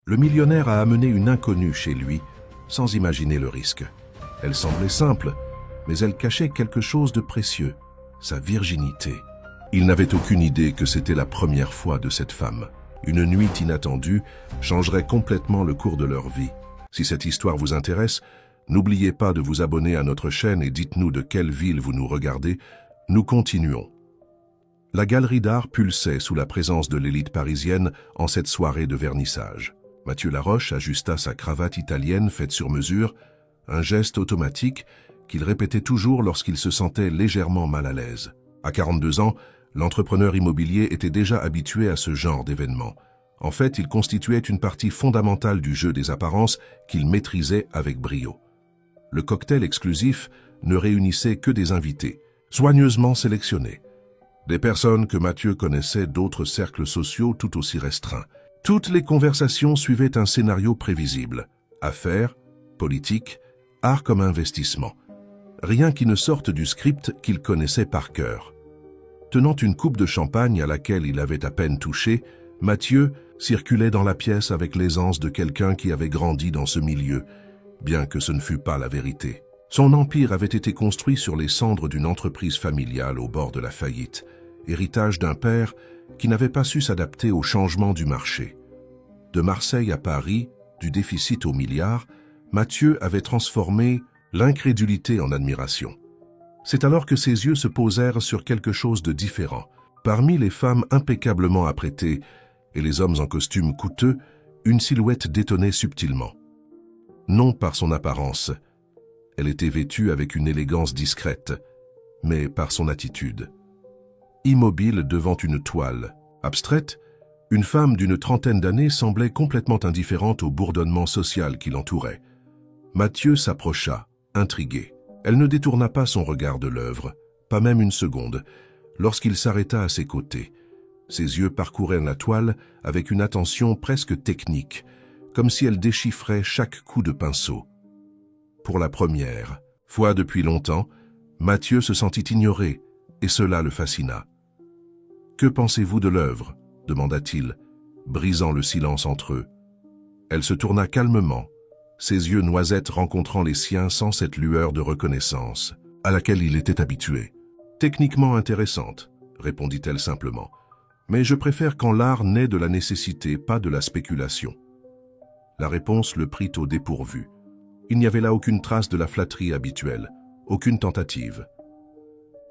Le millionnaire a amené une inconnue chez lui, sans imaginer le risque. Elle semblait simple, mais elle cachait quelque chose de précieux, sa virginité. Il n'avait aucune idée que c'était la première fois de cette femme. Une nuit inattendue changerait complètement le cours de leur vie. Si cette histoire vous intéresse, n'oubliez pas de vous abonner à notre chaîne et dites-nous de quelle ville vous nous regardez. Nous continuons. La galerie d'art pulsait sous la présence de l'élite parisienne en cette soirée de vernissage. Mathieu Laroche ajusta sa cravate italienne faite sur mesure, un geste automatique qu'il répétait toujours lorsqu'il se sentait légèrement mal à l'aise. À 42 ans, l'entrepreneur immobilier était déjà habitué à ce genre d'événements. En fait, il constituait une partie fondamentale du jeu des apparences qu'il maîtrisait avec brio. Le cocktail exclusif ne réunissait que des invités, soigneusement sélectionnés. Des personnes que Mathieu connaissait d'autres cercles sociaux tout aussi restreints. Toutes les conversations suivaient un scénario prévisible. Affaires, politique, art comme investissement. Rien qui ne sorte du script qu'il connaissait par cœur. Tenant une coupe de champagne à laquelle il avait à peine touché, Mathieu circulait dans la pièce avec l'aisance de quelqu'un qui avait grandi dans ce milieu, bien que ce ne fût pas la vérité. Son empire avait été construit sur les cendres d'une entreprise familiale au bord de la faillite, héritage d'un père qui n'avait pas su s'adapter au changement du marché. De Marseille à Paris, du déficit au milliard, Mathieu avait transformé l'incrédulité en admiration. C'est alors que ses yeux se posèrent sur quelque chose de différent. Parmi les femmes impeccablement apprêtées et les hommes en costume coûteux, une silhouette détonnait subtilement. Non par son apparence, elle était vêtue avec une élégance discrète, mais par son attitude. Immobile devant une toile, abstraite, une femme d'une trentaine d'années semblait complètement indifférente au bourdonnement social qui l'entourait. Mathieu s'approcha, intrigué. Elle ne détourna pas son regard de l'œuvre, pas même une seconde, lorsqu'il s'arrêta à ses côtés. Ses yeux parcouraient la toile avec une attention presque technique, comme si elle déchiffrait chaque coup de pinceau. Pour la première fois depuis longtemps, Mathieu se sentit ignoré, et cela le fascina. « Que pensez-vous de l'œuvre » demanda-t-il, brisant le silence entre eux. Elle se tourna calmement, ses yeux noisettes rencontrant les siens sans cette lueur de reconnaissance, à laquelle il était habitué. « Techniquement intéressante » répondit-elle simplement, « mais je préfère quand l'art naît de la nécessité, pas de la spéculation. » La réponse le prit au dépourvu. Il n'y avait là aucune trace de la flatterie habituelle, aucune tentative.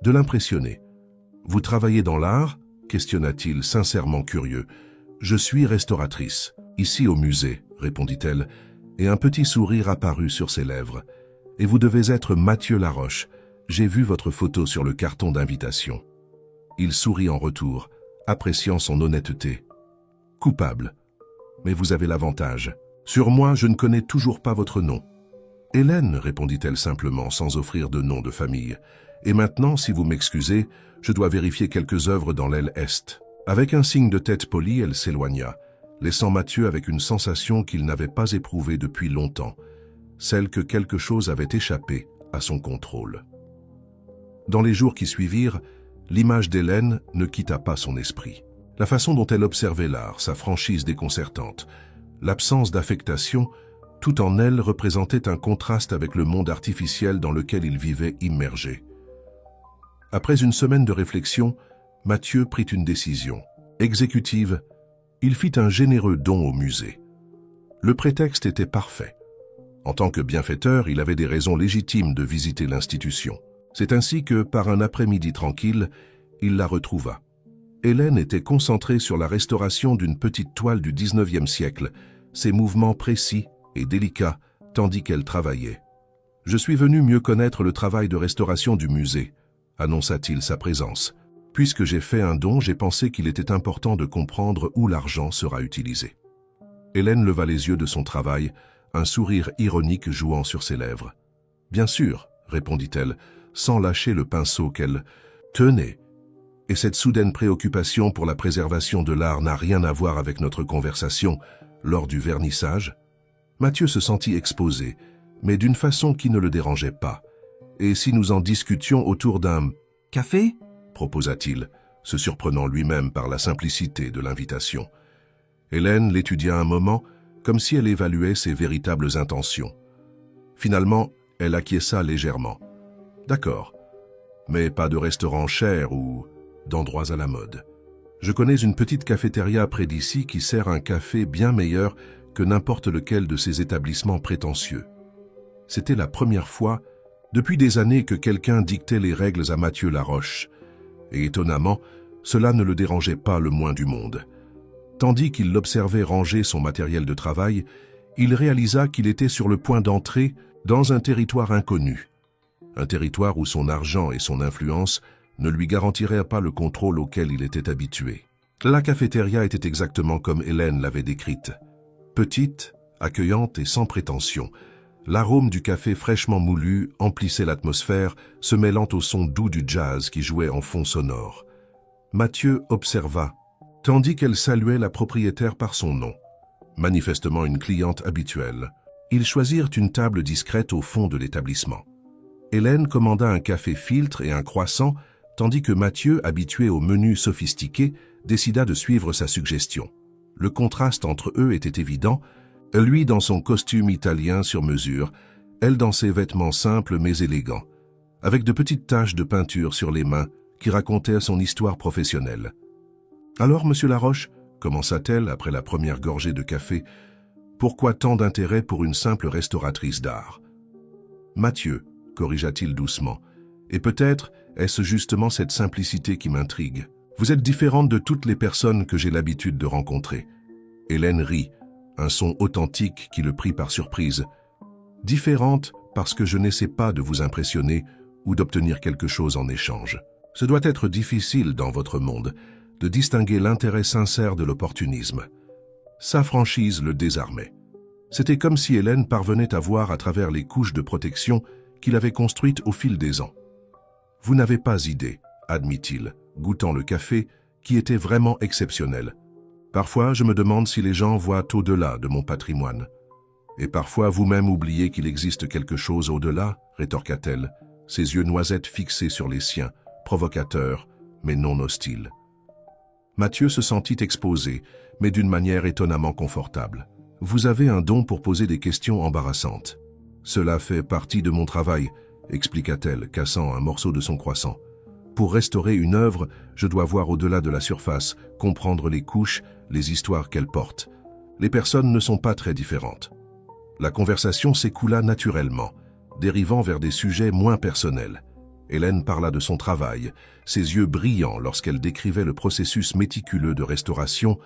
De l'impressionner. « Vous travaillez dans l'art » questionna-t-il, sincèrement curieux. « Je suis restauratrice, ici au musée, » répondit-elle, et un petit sourire apparut sur ses lèvres. « Et vous devez être Mathieu Laroche. J'ai vu votre photo sur le carton d'invitation. » Il sourit en retour, appréciant son honnêteté. « Coupable. Mais vous avez l'avantage. Sur moi, je ne connais toujours pas votre nom. »« Hélène, » répondit-elle simplement, sans offrir de nom de famille. « Et maintenant, si vous m'excusez, je dois vérifier quelques œuvres dans l'aile est. » Avec un signe de tête poli, elle s'éloigna, laissant Mathieu avec une sensation qu'il n'avait pas éprouvée depuis longtemps, celle que quelque chose avait échappé à son contrôle. Dans les jours qui suivirent, l'image d'Hélène ne quitta pas son esprit. La façon dont elle observait l'art, sa franchise déconcertante, l'absence d'affectation, tout en elle représentait un contraste avec le monde artificiel dans lequel il vivait immergé. Après une semaine de réflexion, Mathieu prit une décision. Exécutive, il fit un généreux don au musée. Le prétexte était parfait. En tant que bienfaiteur, il avait des raisons légitimes de visiter l'institution. C'est ainsi que, par un après-midi tranquille, il la retrouva. Hélène était concentrée sur la restauration d'une petite toile du XIXe siècle, ses mouvements précis et délicats, tandis qu'elle travaillait. « Je suis venu mieux connaître le travail de restauration du musée », annonça-t-il sa présence. « Puisque j'ai fait un don, j'ai pensé qu'il était important de comprendre où l'argent sera utilisé. » Hélène leva les yeux de son travail, un sourire ironique jouant sur ses lèvres. « Bien sûr, » répondit-elle, sans lâcher le pinceau qu'elle tenait. Et cette soudaine préoccupation pour la préservation de l'art n'a rien à voir avec notre conversation lors du vernissage. Mathieu se sentit exposé, mais d'une façon qui ne le dérangeait pas. Et si nous en discutions autour d'un « café ?» proposa-t-il, se surprenant lui-même par la simplicité de l'invitation. Hélène l'étudia un moment, comme si elle évaluait ses véritables intentions. Finalement, elle acquiesça légèrement. D'accord, mais pas de restaurant cher ou d'endroits à la mode. Je connais une petite cafétéria près d'ici qui sert un café bien meilleur que n'importe lequel de ces établissements prétentieux. C'était la première fois depuis des années que quelqu'un dictait les règles à Mathieu Laroche, et étonnamment, cela ne le dérangeait pas le moins du monde. Tandis qu'il l'observait ranger son matériel de travail, il réalisa qu'il était sur le point d'entrer dans un territoire inconnu. Un territoire où son argent et son influence ne lui garantiraient pas le contrôle auquel il était habitué. La cafétéria était exactement comme Hélène l'avait décrite. Petite, accueillante et sans prétention, l'arôme du café fraîchement moulu emplissait l'atmosphère, se mêlant au son doux du jazz qui jouait en fond sonore. Mathieu observa, tandis qu'elle saluait la propriétaire par son nom. Manifestement une cliente habituelle. Ils choisirent une table discrète au fond de l'établissement. Hélène commanda un café filtre et un croissant, tandis que Mathieu, habitué au menu sophistiqué, décida de suivre sa suggestion. Le contraste entre eux était évident, lui dans son costume italien sur mesure, elle dans ses vêtements simples mais élégants, avec de petites taches de peinture sur les mains qui racontaient son histoire professionnelle. « Alors, monsieur Laroche, commença-t-elle après la première gorgée de café, pourquoi tant d'intérêt pour une simple restauratrice d'art ?»« Mathieu, corrigea-t-il doucement, et peut-être est-ce justement cette simplicité qui m'intrigue. Vous êtes différente de toutes les personnes que j'ai l'habitude de rencontrer. » Hélène rit, un son authentique qui le prit par surprise. « Différente parce que je n'essaie pas de vous impressionner ou d'obtenir quelque chose en échange. Ce doit être difficile dans votre monde de distinguer l'intérêt sincère de l'opportunisme. » Sa franchise le désarmait. C'était comme si Hélène parvenait à voir à travers les couches de protection qu'il avait construites au fil des ans. « Vous n'avez pas idée, » admit-il, goûtant le café, qui était vraiment exceptionnel. « Parfois, je me demande si les gens voient au-delà de mon patrimoine. »« Et parfois, vous-même oubliez qu'il existe quelque chose au-delà » rétorqua-t-elle, ses yeux noisettes fixés sur les siens, provocateurs, mais non hostiles. Mathieu se sentit exposé, mais d'une manière étonnamment confortable. « Vous avez un don pour poser des questions embarrassantes. Cela fait partie de mon travail, » expliqua-t-elle, cassant un morceau de son croissant. « Pour restaurer une œuvre, je dois voir au-delà de la surface, comprendre les couches, les histoires qu'elles portent. Les personnes ne sont pas très différentes. » La conversation s'écoula naturellement, dérivant vers des sujets moins personnels. Hélène parla de son travail, ses yeux brillants lorsqu'elle décrivait le processus méticuleux de restauration,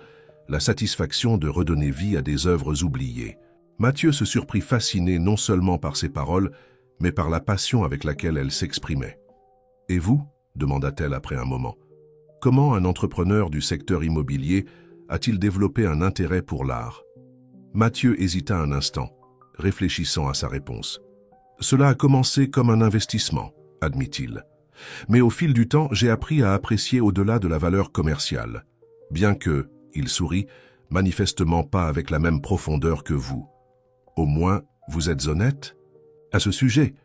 la satisfaction de redonner vie à des œuvres oubliées. Mathieu se surprit fasciné non seulement par ses paroles, mais par la passion avec laquelle elle s'exprimait. « Et vous ?» demanda-t-elle après un moment. « Comment un entrepreneur du secteur immobilier a-t-il développé un intérêt pour l'art ?» Mathieu hésita un instant, réfléchissant à sa réponse. « Cela a commencé comme un investissement, » admit-il. « Mais au fil du temps, j'ai appris à apprécier au-delà de la valeur commerciale. Bien que, il sourit, manifestement pas avec la même profondeur que vous. Au moins, vous êtes honnête ? » « À ce sujet, »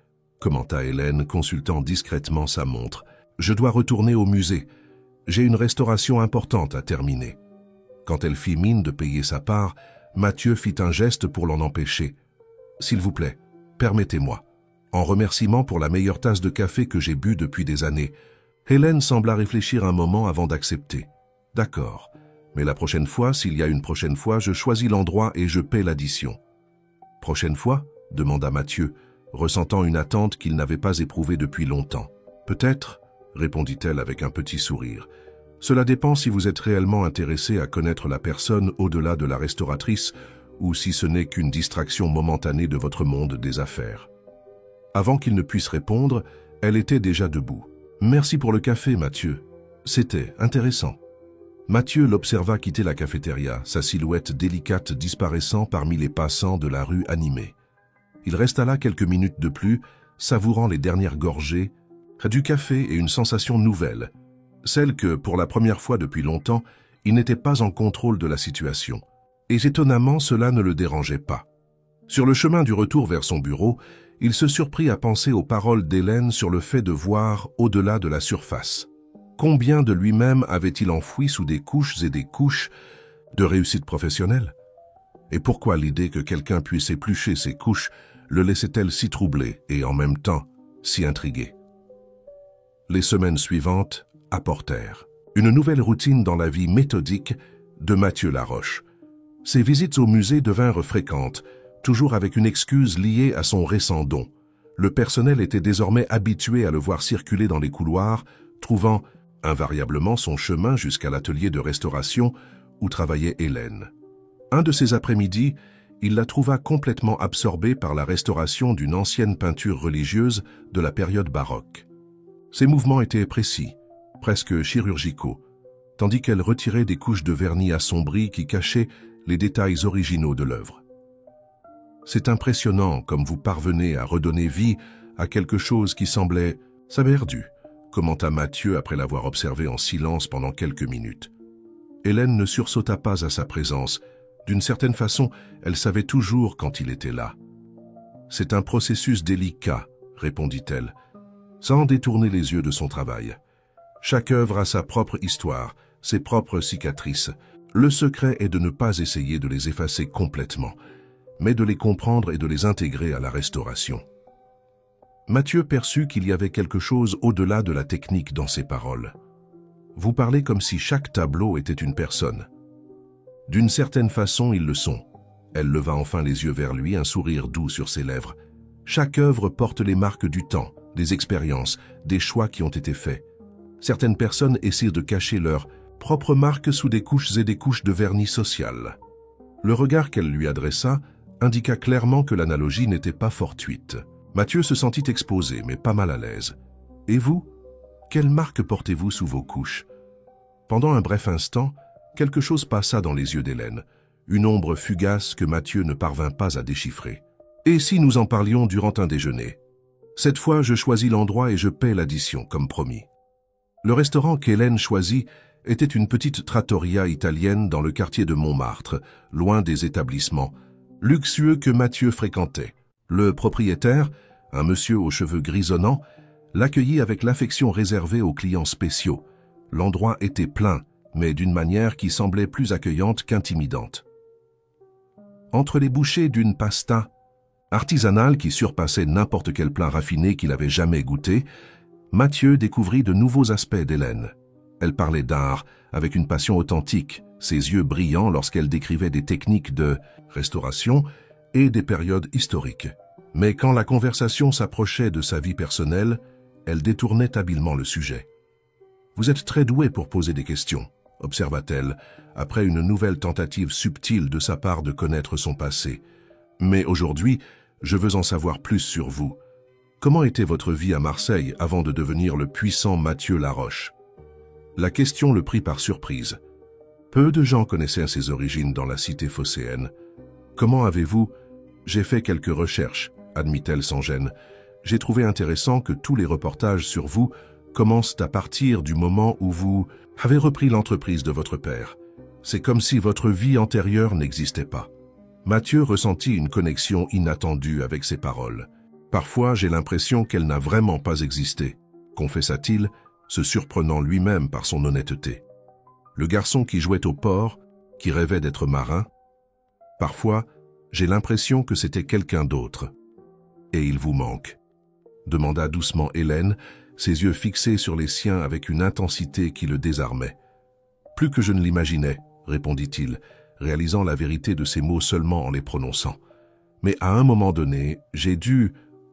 commenta Hélène, consultant discrètement sa montre, « je dois retourner au musée. J'ai une restauration importante à terminer. » Quand elle fit mine de payer sa part, Mathieu fit un geste pour l'en empêcher. « S'il vous plaît, permettez-moi. » En remerciement pour la meilleure tasse de café que j'ai bu depuis des années. Hélène sembla réfléchir un moment avant d'accepter. « D'accord, mais la prochaine fois, s'il y a une prochaine fois, je choisis l'endroit et je paie l'addition. »« Prochaine fois ?» demanda Mathieu, ressentant une attente qu'il n'avait pas éprouvée depuis longtemps. « Peut-être, » répondit-elle avec un petit sourire. « Cela dépend si vous êtes réellement intéressé à connaître la personne au-delà de la restauratrice ou si ce n'est qu'une distraction momentanée de votre monde des affaires. » Avant qu'il ne puisse répondre, elle était déjà debout. « Merci pour le café, Mathieu. C'était intéressant. » Mathieu l'observa quitter la cafétéria, sa silhouette délicate disparaissant parmi les passants de la rue animée. Il resta là quelques minutes de plus, savourant les dernières gorgées, du café et une sensation nouvelle, celle que, pour la première fois depuis longtemps, il n'était pas en contrôle de la situation. Et étonnamment, cela ne le dérangeait pas. Sur le chemin du retour vers son bureau, il se surprit à penser aux paroles d'Hélène sur le fait de voir au-delà de la surface. Combien de lui-même avait-il enfoui sous des couches et des couches de réussite professionnelle ? Et pourquoi l'idée que quelqu'un puisse éplucher ses couches le laissait-elle si troublé et en même temps si intrigué? Les semaines suivantes apportèrent une nouvelle routine dans la vie méthodique de Mathieu Laroche. Ses visites au musée devinrent fréquentes, toujours avec une excuse liée à son récent don. Le personnel était désormais habitué à le voir circuler dans les couloirs, trouvant invariablement son chemin jusqu'à l'atelier de restauration où travaillait Hélène. Un de ces après-midi, il la trouva complètement absorbée par la restauration d'une ancienne peinture religieuse de la période baroque. Ses mouvements étaient précis, presque chirurgicaux, tandis qu'elle retirait des couches de vernis assombries qui cachaient les détails originaux de l'œuvre. « C'est impressionnant comme vous parvenez à redonner vie à quelque chose qui semblait perdu », commenta Mathieu après l'avoir observé en silence pendant quelques minutes. Hélène ne sursauta pas à sa présence. D'une certaine façon, elle savait toujours quand il était là. « C'est un processus délicat », répondit-elle, sans détourner les yeux de son travail. « Chaque œuvre a sa propre histoire, ses propres cicatrices. Le secret est de ne pas essayer de les effacer complètement, mais de les comprendre et de les intégrer à la restauration. » Mathieu perçut qu'il y avait quelque chose au-delà de la technique dans ses paroles. « Vous parlez comme si chaque tableau était une personne. » « D'une certaine façon, ils le sont. » Elle leva enfin les yeux vers lui, un sourire doux sur ses lèvres. « Chaque œuvre porte les marques du temps, des expériences, des choix qui ont été faits. Certaines personnes essaient de cacher leurs propres marques sous des couches et des couches de vernis social. » Le regard qu'elle lui adressa indiqua clairement que l'analogie n'était pas fortuite. Mathieu se sentit exposé, mais pas mal à l'aise. « Et vous? Quelle marque portez-vous sous vos couches ?» Pendant un bref instant, quelque chose passa dans les yeux d'Hélène, une ombre fugace que Mathieu ne parvint pas à déchiffrer. « Et si nous en parlions durant un déjeuner? Cette fois, je choisis l'endroit et je paie l'addition, comme promis. » Le restaurant qu'Hélène choisit était une petite trattoria italienne dans le quartier de Montmartre, loin des établissements luxueux que Mathieu fréquentait. Le propriétaire, un monsieur aux cheveux grisonnants, l'accueillit avec l'affection réservée aux clients spéciaux. L'endroit était plein, mais d'une manière qui semblait plus accueillante qu'intimidante. Entre les bouchées d'une pasta artisanale qui surpassait n'importe quel plat raffiné qu'il avait jamais goûté, Mathieu découvrit de nouveaux aspects d'Hélène. Elle parlait d'art avec une passion authentique, ses yeux brillants lorsqu'elle décrivait des techniques de restauration et des périodes historiques. Mais quand la conversation s'approchait de sa vie personnelle, elle détournait habilement le sujet. « Vous êtes très doué pour poser des questions », observa-t-elle, après une nouvelle tentative subtile de sa part de connaître son passé. « Mais aujourd'hui, je veux en savoir plus sur vous. Comment était votre vie à Marseille avant de devenir le puissant Mathieu Laroche ?» La question le prit par surprise. Peu de gens connaissaient ses origines dans la cité phocéenne. « Comment avez-vous »« J'ai fait quelques recherches, » admit-elle sans gêne. « J'ai trouvé intéressant que tous les reportages sur vous commencent à partir du moment où vous avez repris l'entreprise de votre père. C'est comme si votre vie antérieure n'existait pas. » Mathieu ressentit une connexion inattendue avec ces paroles. « Parfois, j'ai l'impression qu'elle n'a vraiment pas existé, » confessa-t-il, se surprenant lui-même par son honnêteté. Le garçon qui jouait au port, qui rêvait d'être marin, « Parfois, j'ai l'impression que c'était quelqu'un d'autre. »« Et il vous manque ?» demanda doucement Hélène, ses yeux fixés sur les siens avec une intensité qui le désarmait. « Plus que je ne l'imaginais, » répondit-il, réalisant la vérité de ses mots seulement en les prononçant. « Mais à un moment donné, j'ai dû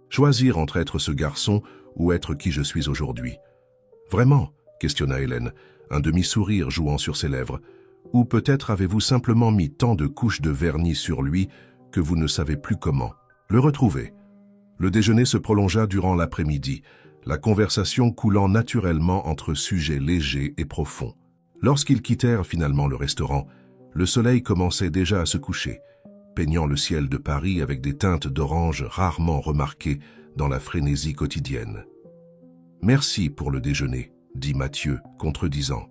choisir entre être ce garçon ou être qui je suis aujourd'hui. »« Vraiment ?» questionna Hélène, un demi-sourire jouant sur ses lèvres. « Ou peut-être avez-vous simplement mis tant de couches de vernis sur lui que vous ne savez plus comment le retrouver. » Le déjeuner se prolongea durant l'après-midi, la conversation coulant naturellement entre sujets légers et profonds. Lorsqu'ils quittèrent finalement le restaurant, le soleil commençait déjà à se coucher, peignant le ciel de Paris avec des teintes d'orange rarement remarquées dans la frénésie quotidienne. « Merci pour le déjeuner, » dit Mathieu, contredisant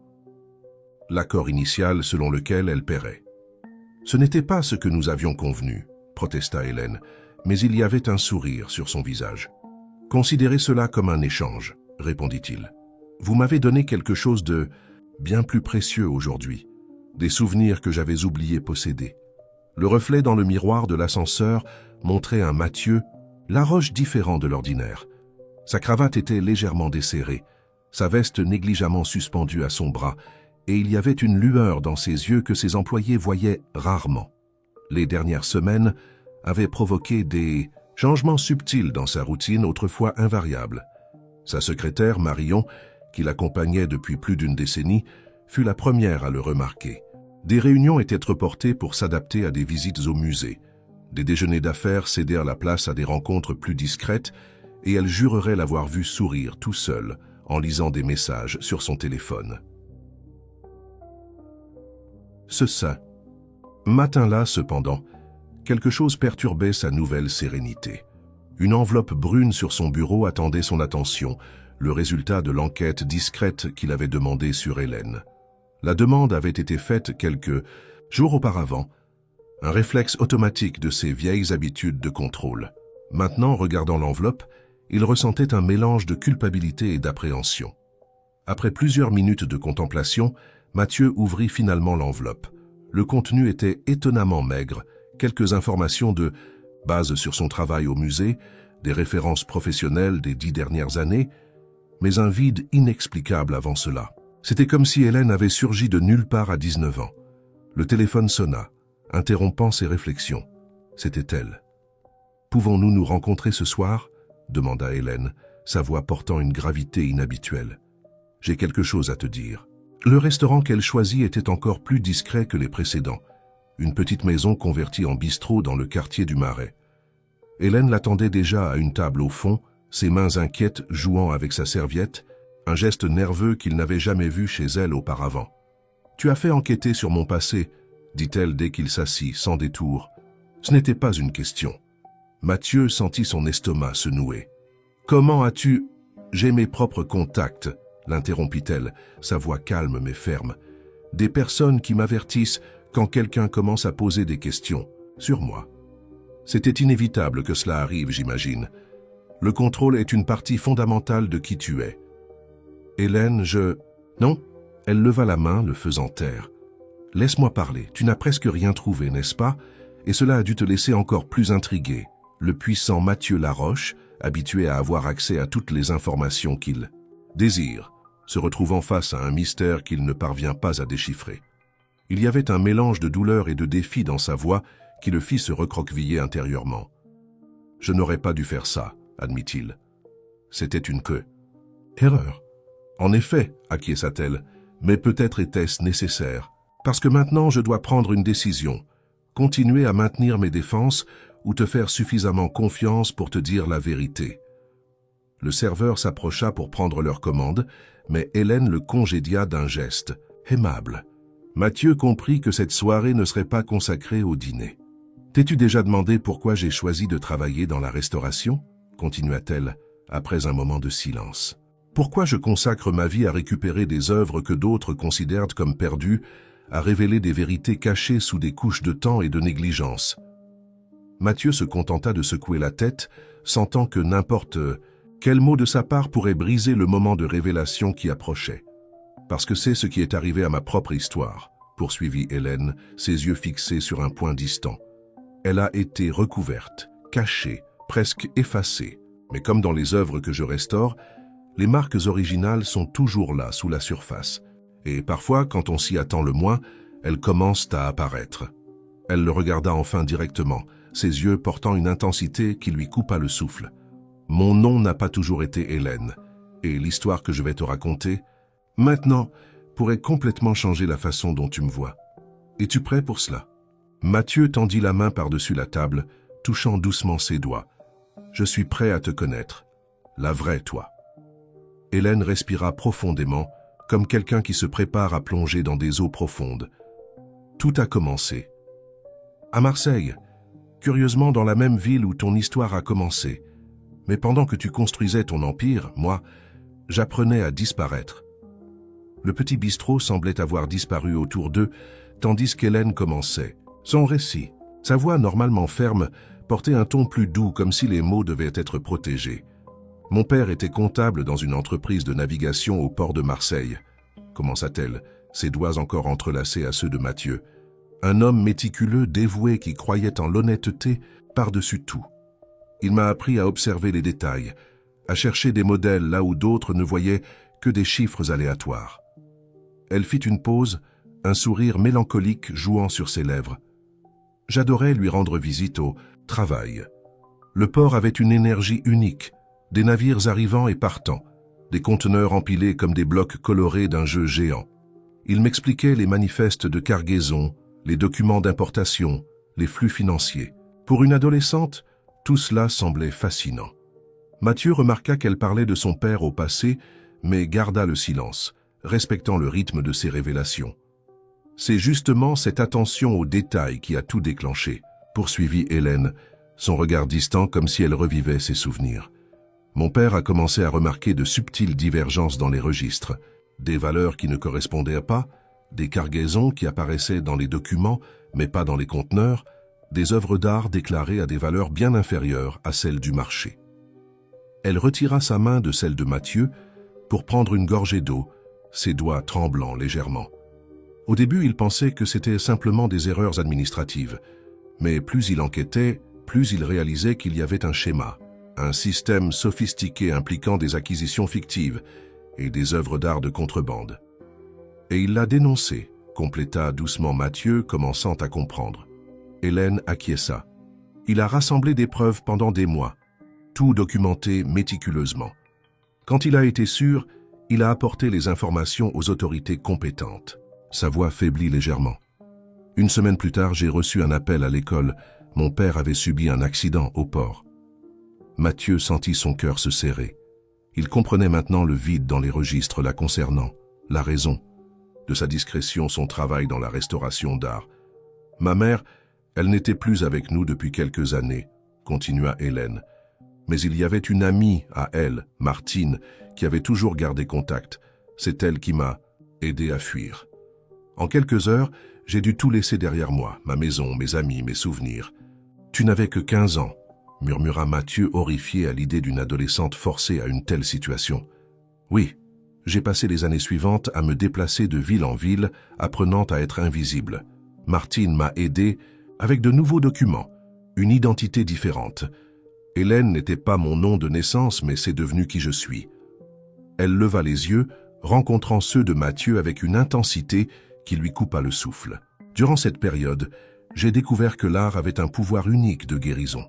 l'accord initial selon lequel elle paierait. « Ce n'était pas ce que nous avions convenu, » protesta Hélène, mais il y avait un sourire sur son visage. « Considérez cela comme un échange, » répondit-il. « Vous m'avez donné quelque chose de bien plus précieux aujourd'hui, des souvenirs que j'avais oublié posséder. Le reflet dans le miroir de l'ascenseur montrait un Mathieu Laroche différent de l'ordinaire. Sa cravate était légèrement desserrée, sa veste négligemment suspendue à son bras, et il y avait une lueur dans ses yeux que ses employés voyaient rarement. Les dernières semaines avaient provoqué des changements subtils dans sa routine autrefois invariable. Sa secrétaire, Marion, qui l'accompagnait depuis plus d'une décennie, fut la première à le remarquer. Des réunions étaient reportées pour s'adapter à des visites au musée. Des déjeuners d'affaires cédèrent la place à des rencontres plus discrètes et elle jurerait l'avoir vu sourire tout seul en lisant des messages sur son téléphone. Ce matin-là, cependant, quelque chose perturbait sa nouvelle sérénité. Une enveloppe brune sur son bureau attendait son attention, le résultat de l'enquête discrète qu'il avait demandée sur Hélène. La demande avait été faite quelques jours auparavant, un réflexe automatique de ses vieilles habitudes de contrôle. Maintenant, regardant l'enveloppe, il ressentait un mélange de culpabilité et d'appréhension. Après plusieurs minutes de contemplation, Mathieu ouvrit finalement l'enveloppe. Le contenu était étonnamment maigre, quelques informations de base sur son travail au musée, des références professionnelles des 10 dernières années, mais un vide inexplicable avant cela. C'était comme si Hélène avait surgi de nulle part à 19 ans. Le téléphone sonna, interrompant ses réflexions. C'était elle. « Pouvons-nous nous rencontrer ce soir ?» demanda Hélène, sa voix portant une gravité inhabituelle. « J'ai quelque chose à te dire. » Le restaurant qu'elle choisit était encore plus discret que les précédents. Une petite maison convertie en bistrot dans le quartier du Marais. Hélène l'attendait déjà à une table au fond, ses mains inquiètes jouant avec sa serviette, un geste nerveux qu'il n'avait jamais vu chez elle auparavant. « Tu as fait enquêter sur mon passé », dit-elle dès qu'il s'assit, sans détour. Ce n'était pas une question. Mathieu sentit son estomac se nouer. « Comment as-tu... »« J'ai mes propres contacts », l'interrompit-elle, sa voix calme mais ferme. « Des personnes qui m'avertissent quand quelqu'un commence à poser des questions, sur moi. C'était inévitable que cela arrive, j'imagine. Le contrôle est une partie fondamentale de qui tu es. » Hélène, Non, elle leva la main, le faisant taire. « Laisse-moi parler, tu n'as presque rien trouvé, n'est-ce pas? Et cela a dû te laisser encore plus intrigué. » Le puissant Mathieu Laroche, habitué à avoir accès à toutes les informations qu'il désire, se retrouvant face à un mystère qu'il ne parvient pas à déchiffrer. Il y avait un mélange de douleur et de défi dans sa voix qui le fit se recroqueviller intérieurement. « Je n'aurais pas dû faire ça, » admit-il. C'était une erreur. En effet, acquiesça-t-elle, mais peut-être était-ce nécessaire. Parce que maintenant je dois prendre une décision, continuer à maintenir mes défenses ou te faire suffisamment confiance pour te dire la vérité. Le serveur s'approcha pour prendre leur commande, mais Hélène le congédia d'un geste, aimable. Mathieu comprit que cette soirée ne serait pas consacrée au dîner. « T'es-tu déjà demandé pourquoi j'ai choisi de travailler dans la restauration ?» continua-t-elle, après un moment de silence. « Pourquoi je consacre ma vie à récupérer des œuvres que d'autres considèrent comme perdues, à révéler des vérités cachées sous des couches de temps et de négligence ?» Mathieu se contenta de secouer la tête, sentant que n'importe quel mot de sa part pourrait briser le moment de révélation qui approchait. « Parce que c'est ce qui est arrivé à ma propre histoire, » poursuivit Hélène, ses yeux fixés sur un point distant. « Elle a été recouverte, cachée, presque effacée. Mais comme dans les œuvres que je restaure, les marques originales sont toujours là, sous la surface. Et parfois, quand on s'y attend le moins, elles commencent à apparaître. » Elle le regarda enfin directement, ses yeux portant une intensité qui lui coupa le souffle. « Mon nom n'a pas toujours été Hélène, et l'histoire que je vais te raconter, maintenant, pourrait complètement changer la façon dont tu me vois. Es-tu prêt pour cela ?» Mathieu tendit la main par-dessus la table, touchant doucement ses doigts. « Je suis prêt à te connaître, la vraie toi. » Hélène respira profondément, comme quelqu'un qui se prépare à plonger dans des eaux profondes. Tout a commencé. À Marseille, curieusement dans la même ville où ton histoire a commencé. Mais pendant que tu construisais ton empire, moi, j'apprenais à disparaître. Le petit bistrot semblait avoir disparu autour d'eux, tandis qu'Hélène commençait. Son récit, sa voix normalement ferme, portait un ton plus doux comme si les mots devaient être protégés. Mon père était comptable dans une entreprise de navigation au port de Marseille, commença-t-elle, ses doigts encore entrelacés à ceux de Mathieu. Un homme méticuleux, dévoué, qui croyait en l'honnêteté par-dessus tout. Il m'a appris à observer les détails, à chercher des modèles là où d'autres ne voyaient que des chiffres aléatoires. Elle fit une pause, un sourire mélancolique jouant sur ses lèvres. J'adorais lui rendre visite au travail. Le port avait une énergie unique, des navires arrivant et partant, des conteneurs empilés comme des blocs colorés d'un jeu géant. Il m'expliquait les manifestes de cargaison, les documents d'importation, les flux financiers. Pour une adolescente, tout cela semblait fascinant. Mathieu remarqua qu'elle parlait de son père au passé, mais garda le silence, respectant le rythme de ses révélations. C'est justement cette attention aux détails qui a tout déclenché, poursuivit Hélène, son regard distant comme si elle revivait ses souvenirs. Mon père a commencé à remarquer de subtiles divergences dans les registres, des valeurs qui ne correspondaient pas, des cargaisons qui apparaissaient dans les documents mais pas dans les conteneurs, des œuvres d'art déclarées à des valeurs bien inférieures à celles du marché. Elle retira sa main de celle de Mathieu pour prendre une gorgée d'eau, ses doigts tremblant légèrement. Au début, il pensait que c'était simplement des erreurs administratives, mais plus il enquêtait, plus il réalisait qu'il y avait un schéma, un système sophistiqué impliquant des acquisitions fictives et des œuvres d'art de contrebande. Et il l'a dénoncé, compléta doucement Mathieu, commençant à comprendre. Hélène acquiesça. Il a rassemblé des preuves pendant des mois, tout documenté méticuleusement. Quand il a été sûr, il a apporté les informations aux autorités compétentes. Sa voix faiblit légèrement. Une semaine plus tard, j'ai reçu un appel à l'école. Mon père avait subi un accident au port. Mathieu sentit son cœur se serrer. Il comprenait maintenant le vide dans les registres la concernant, la raison de sa discrétion, son travail dans la restauration d'art. Ma mère, elle n'était plus avec nous depuis quelques années, continua Hélène. Mais il y avait une amie à elle, Martine, qui avait toujours gardé contact. C'est elle qui m'a aidé à fuir. En quelques heures, j'ai dû tout laisser derrière moi, ma maison, mes amis, mes souvenirs. Tu n'avais que 15 ans, murmura Mathieu, horrifié à l'idée d'une adolescente forcée à une telle situation. Oui, j'ai passé les années suivantes à me déplacer de ville en ville, apprenant à être invisible. Martine m'a aidé avec de nouveaux documents, une identité différente. Hélène n'était pas mon nom de naissance, mais c'est devenu qui je suis. Elle leva les yeux, rencontrant ceux de Mathieu avec une intensité qui lui coupa le souffle. Durant cette période, j'ai découvert que l'art avait un pouvoir unique de guérison.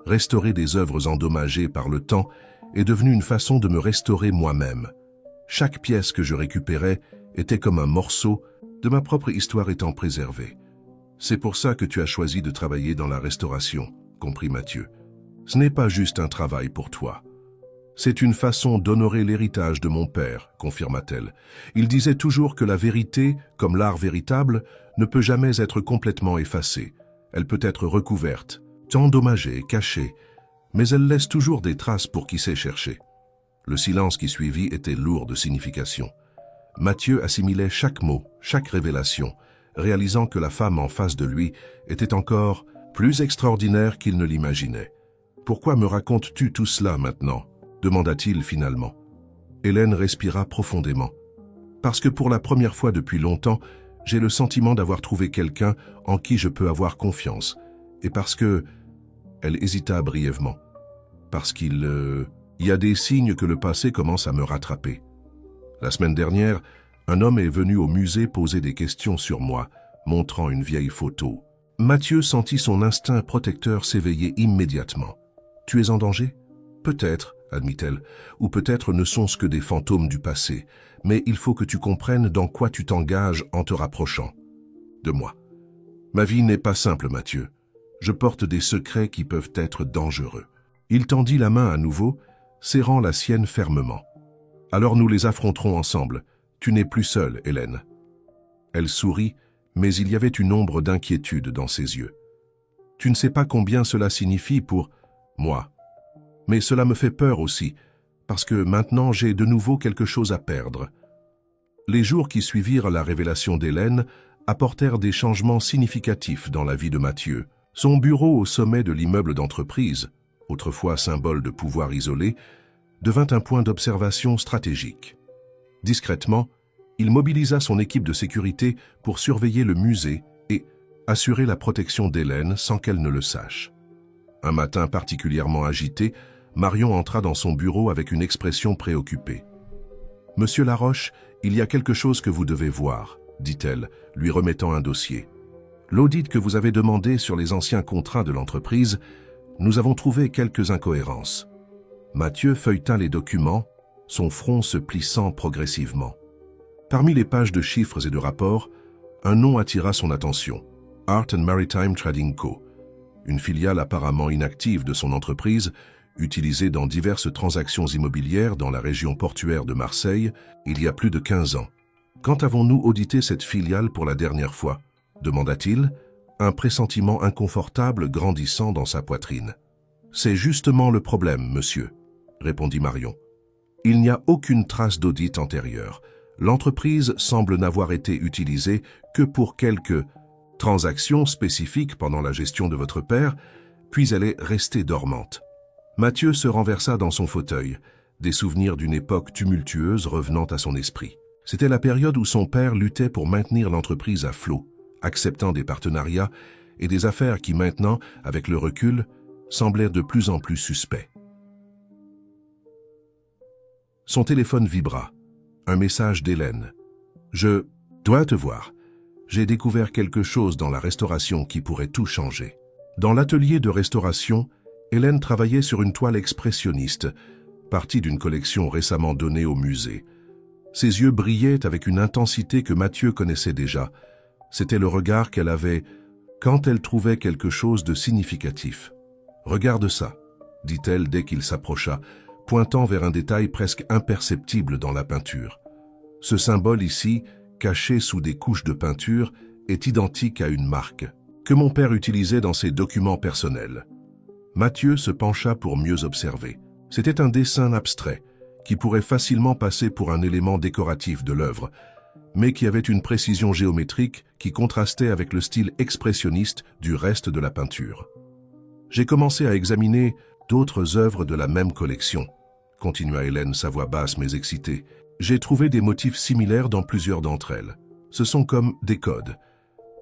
Restaurer des œuvres endommagées par le temps est devenu une façon de me restaurer moi-même. Chaque pièce que je récupérais était comme un morceau de ma propre histoire étant préservée. C'est pour ça que tu as choisi de travailler dans la restauration, comprit Mathieu. Ce n'est pas juste un travail pour toi. C'est une façon d'honorer l'héritage de mon père, confirma-t-elle. Il disait toujours que la vérité, comme l'art véritable, ne peut jamais être complètement effacée. Elle peut être recouverte, endommagée, cachée, mais elle laisse toujours des traces pour qui sait chercher. Le silence qui suivit était lourd de signification. Mathieu assimilait chaque mot, chaque révélation, réalisant que la femme en face de lui était encore plus extraordinaire qu'il ne l'imaginait. « Pourquoi me racontes-tu tout cela maintenant ?» demanda-t-il finalement. Hélène respira profondément. « Parce que pour la première fois depuis longtemps, j'ai le sentiment d'avoir trouvé quelqu'un en qui je peux avoir confiance. Et parce que... » Elle hésita brièvement. « Parce qu'il y a des signes que le passé commence à me rattraper. La semaine dernière, un homme est venu au musée poser des questions sur moi, montrant une vieille photo. Mathieu sentit son instinct protecteur s'éveiller immédiatement. « Tu es en danger ? Peut-être, admit-elle, ou peut-être ne sont-ce que des fantômes du passé, mais il faut que tu comprennes dans quoi tu t'engages en te rapprochant de moi. Ma vie n'est pas simple, Mathieu. Je porte des secrets qui peuvent être dangereux. » Il tendit la main à nouveau, serrant la sienne fermement. « Alors nous les affronterons ensemble. Tu n'es plus seule, Hélène. » Elle sourit, mais il y avait une ombre d'inquiétude dans ses yeux. « Tu ne sais pas combien cela signifie pour moi. Mais cela me fait peur aussi, parce que maintenant j'ai de nouveau quelque chose à perdre. » Les jours qui suivirent la révélation d'Hélène apportèrent des changements significatifs dans la vie de Mathieu. Son bureau au sommet de l'immeuble d'entreprise, autrefois symbole de pouvoir isolé, devint un point d'observation stratégique. Discrètement, il mobilisa son équipe de sécurité pour surveiller le musée et, assurer la protection d'Hélène sans qu'elle ne le sache. Un matin particulièrement agité, Marion entra dans son bureau avec une expression préoccupée. « Monsieur Laroche, il y a quelque chose que vous devez voir, » dit-elle, lui remettant un dossier. « L'audit que vous avez demandé sur les anciens contrats de l'entreprise, nous avons trouvé quelques incohérences. » Mathieu feuilleta les documents, son front se plissant progressivement. Parmi les pages de chiffres et de rapports, un nom attira son attention. Art and Maritime Trading Co., une filiale apparemment inactive de son entreprise, utilisée dans diverses transactions immobilières dans la région portuaire de Marseille il y a plus de 15 ans. « Quand avons-nous audité cette filiale pour la dernière fois ?» demanda-t-il, un pressentiment inconfortable grandissant dans sa poitrine. « C'est justement le problème, monsieur, » répondit Marion. « Il n'y a aucune trace d'audit antérieur. L'entreprise semble n'avoir été utilisée que pour quelques transactions spécifiques pendant la gestion de votre père, puis elle est restée dormante. » Mathieu se renversa dans son fauteuil, des souvenirs d'une époque tumultueuse revenant à son esprit. C'était la période où son père luttait pour maintenir l'entreprise à flot, acceptant des partenariats et des affaires qui maintenant, avec le recul, semblaient de plus en plus suspects. Son téléphone vibra. Un message d'Hélène. « Je dois te voir. J'ai découvert quelque chose dans la restauration qui pourrait tout changer. » Dans l'atelier de restauration, Hélène travaillait sur une toile expressionniste, partie d'une collection récemment donnée au musée. Ses yeux brillaient avec une intensité que Mathieu connaissait déjà. C'était le regard qu'elle avait quand elle trouvait quelque chose de significatif. « Regarde ça », dit-elle dès qu'il s'approcha, pointant vers un détail presque imperceptible dans la peinture. Ce symbole ici, caché sous des couches de peinture, est identique à une marque que mon père utilisait dans ses documents personnels. Mathieu se pencha pour mieux observer. C'était un dessin abstrait, qui pourrait facilement passer pour un élément décoratif de l'œuvre, mais qui avait une précision géométrique qui contrastait avec le style expressionniste du reste de la peinture. « J'ai commencé à examiner d'autres œuvres de la même collection, » continua Hélène, sa voix basse mais excitée. « J'ai trouvé des motifs similaires dans plusieurs d'entre elles. Ce sont comme des codes,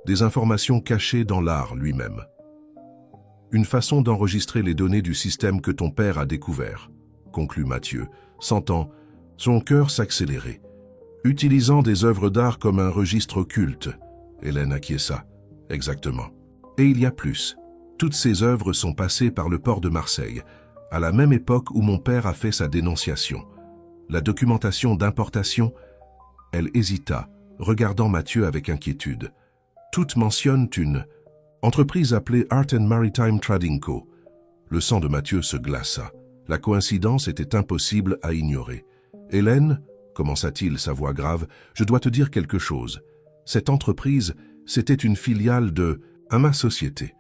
des informations cachées dans l'art lui-même. Une façon d'enregistrer les données du système que ton père a découvert, » conclut Mathieu, sentant son cœur s'accélérer. « Utilisant des œuvres d'art comme un registre occulte, » Hélène acquiesça. « Exactement. Et il y a plus. Toutes ces œuvres sont passées par le port de Marseille, à la même époque où mon père a fait sa dénonciation. La documentation d'importation, » Elle hésita, regardant Mathieu avec inquiétude. « Toutes mentionnent une entreprise appelée Art and Maritime Trading Co. » Le sang de Mathieu se glaça. La coïncidence était impossible à ignorer. « Hélène, » commença-t-il, sa voix grave, « je dois te dire quelque chose. Cette entreprise, c'était une filiale de ma société. »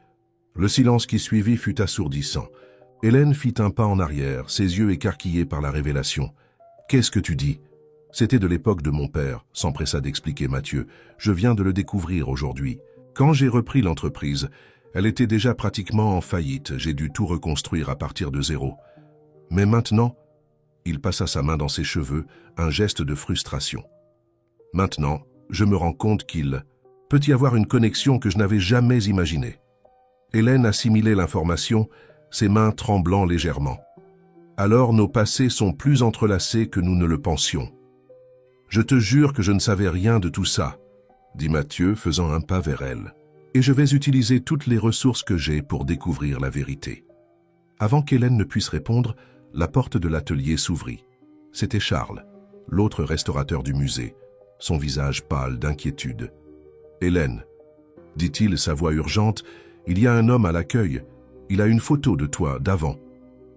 Le silence qui suivit fut assourdissant. Hélène fit un pas en arrière, ses yeux écarquillés par la révélation. « Qu'est-ce que tu dis ?» « C'était de l'époque de mon père, » s'empressa d'expliquer Mathieu. « Je viens de le découvrir aujourd'hui. Quand j'ai repris l'entreprise, elle était déjà pratiquement en faillite. J'ai dû tout reconstruire à partir de zéro. Mais maintenant, » il passa sa main dans ses cheveux, un geste de frustration. « Maintenant, je me rends compte qu'il peut y avoir une connexion que je n'avais jamais imaginée. » Hélène assimilait l'information, ses mains tremblant légèrement. « Alors nos passés sont plus entrelacés que nous ne le pensions. » « Je te jure que je ne savais rien de tout ça, » dit Mathieu, faisant un pas vers elle. « Et je vais utiliser toutes les ressources que j'ai pour découvrir la vérité. » Avant qu'Hélène ne puisse répondre, la porte de l'atelier s'ouvrit. C'était Charles, l'autre restaurateur du musée, son visage pâle d'inquiétude. « Hélène, » dit-il, sa voix urgente, « il y a un homme à l'accueil. Il a une photo de toi, d'avant. »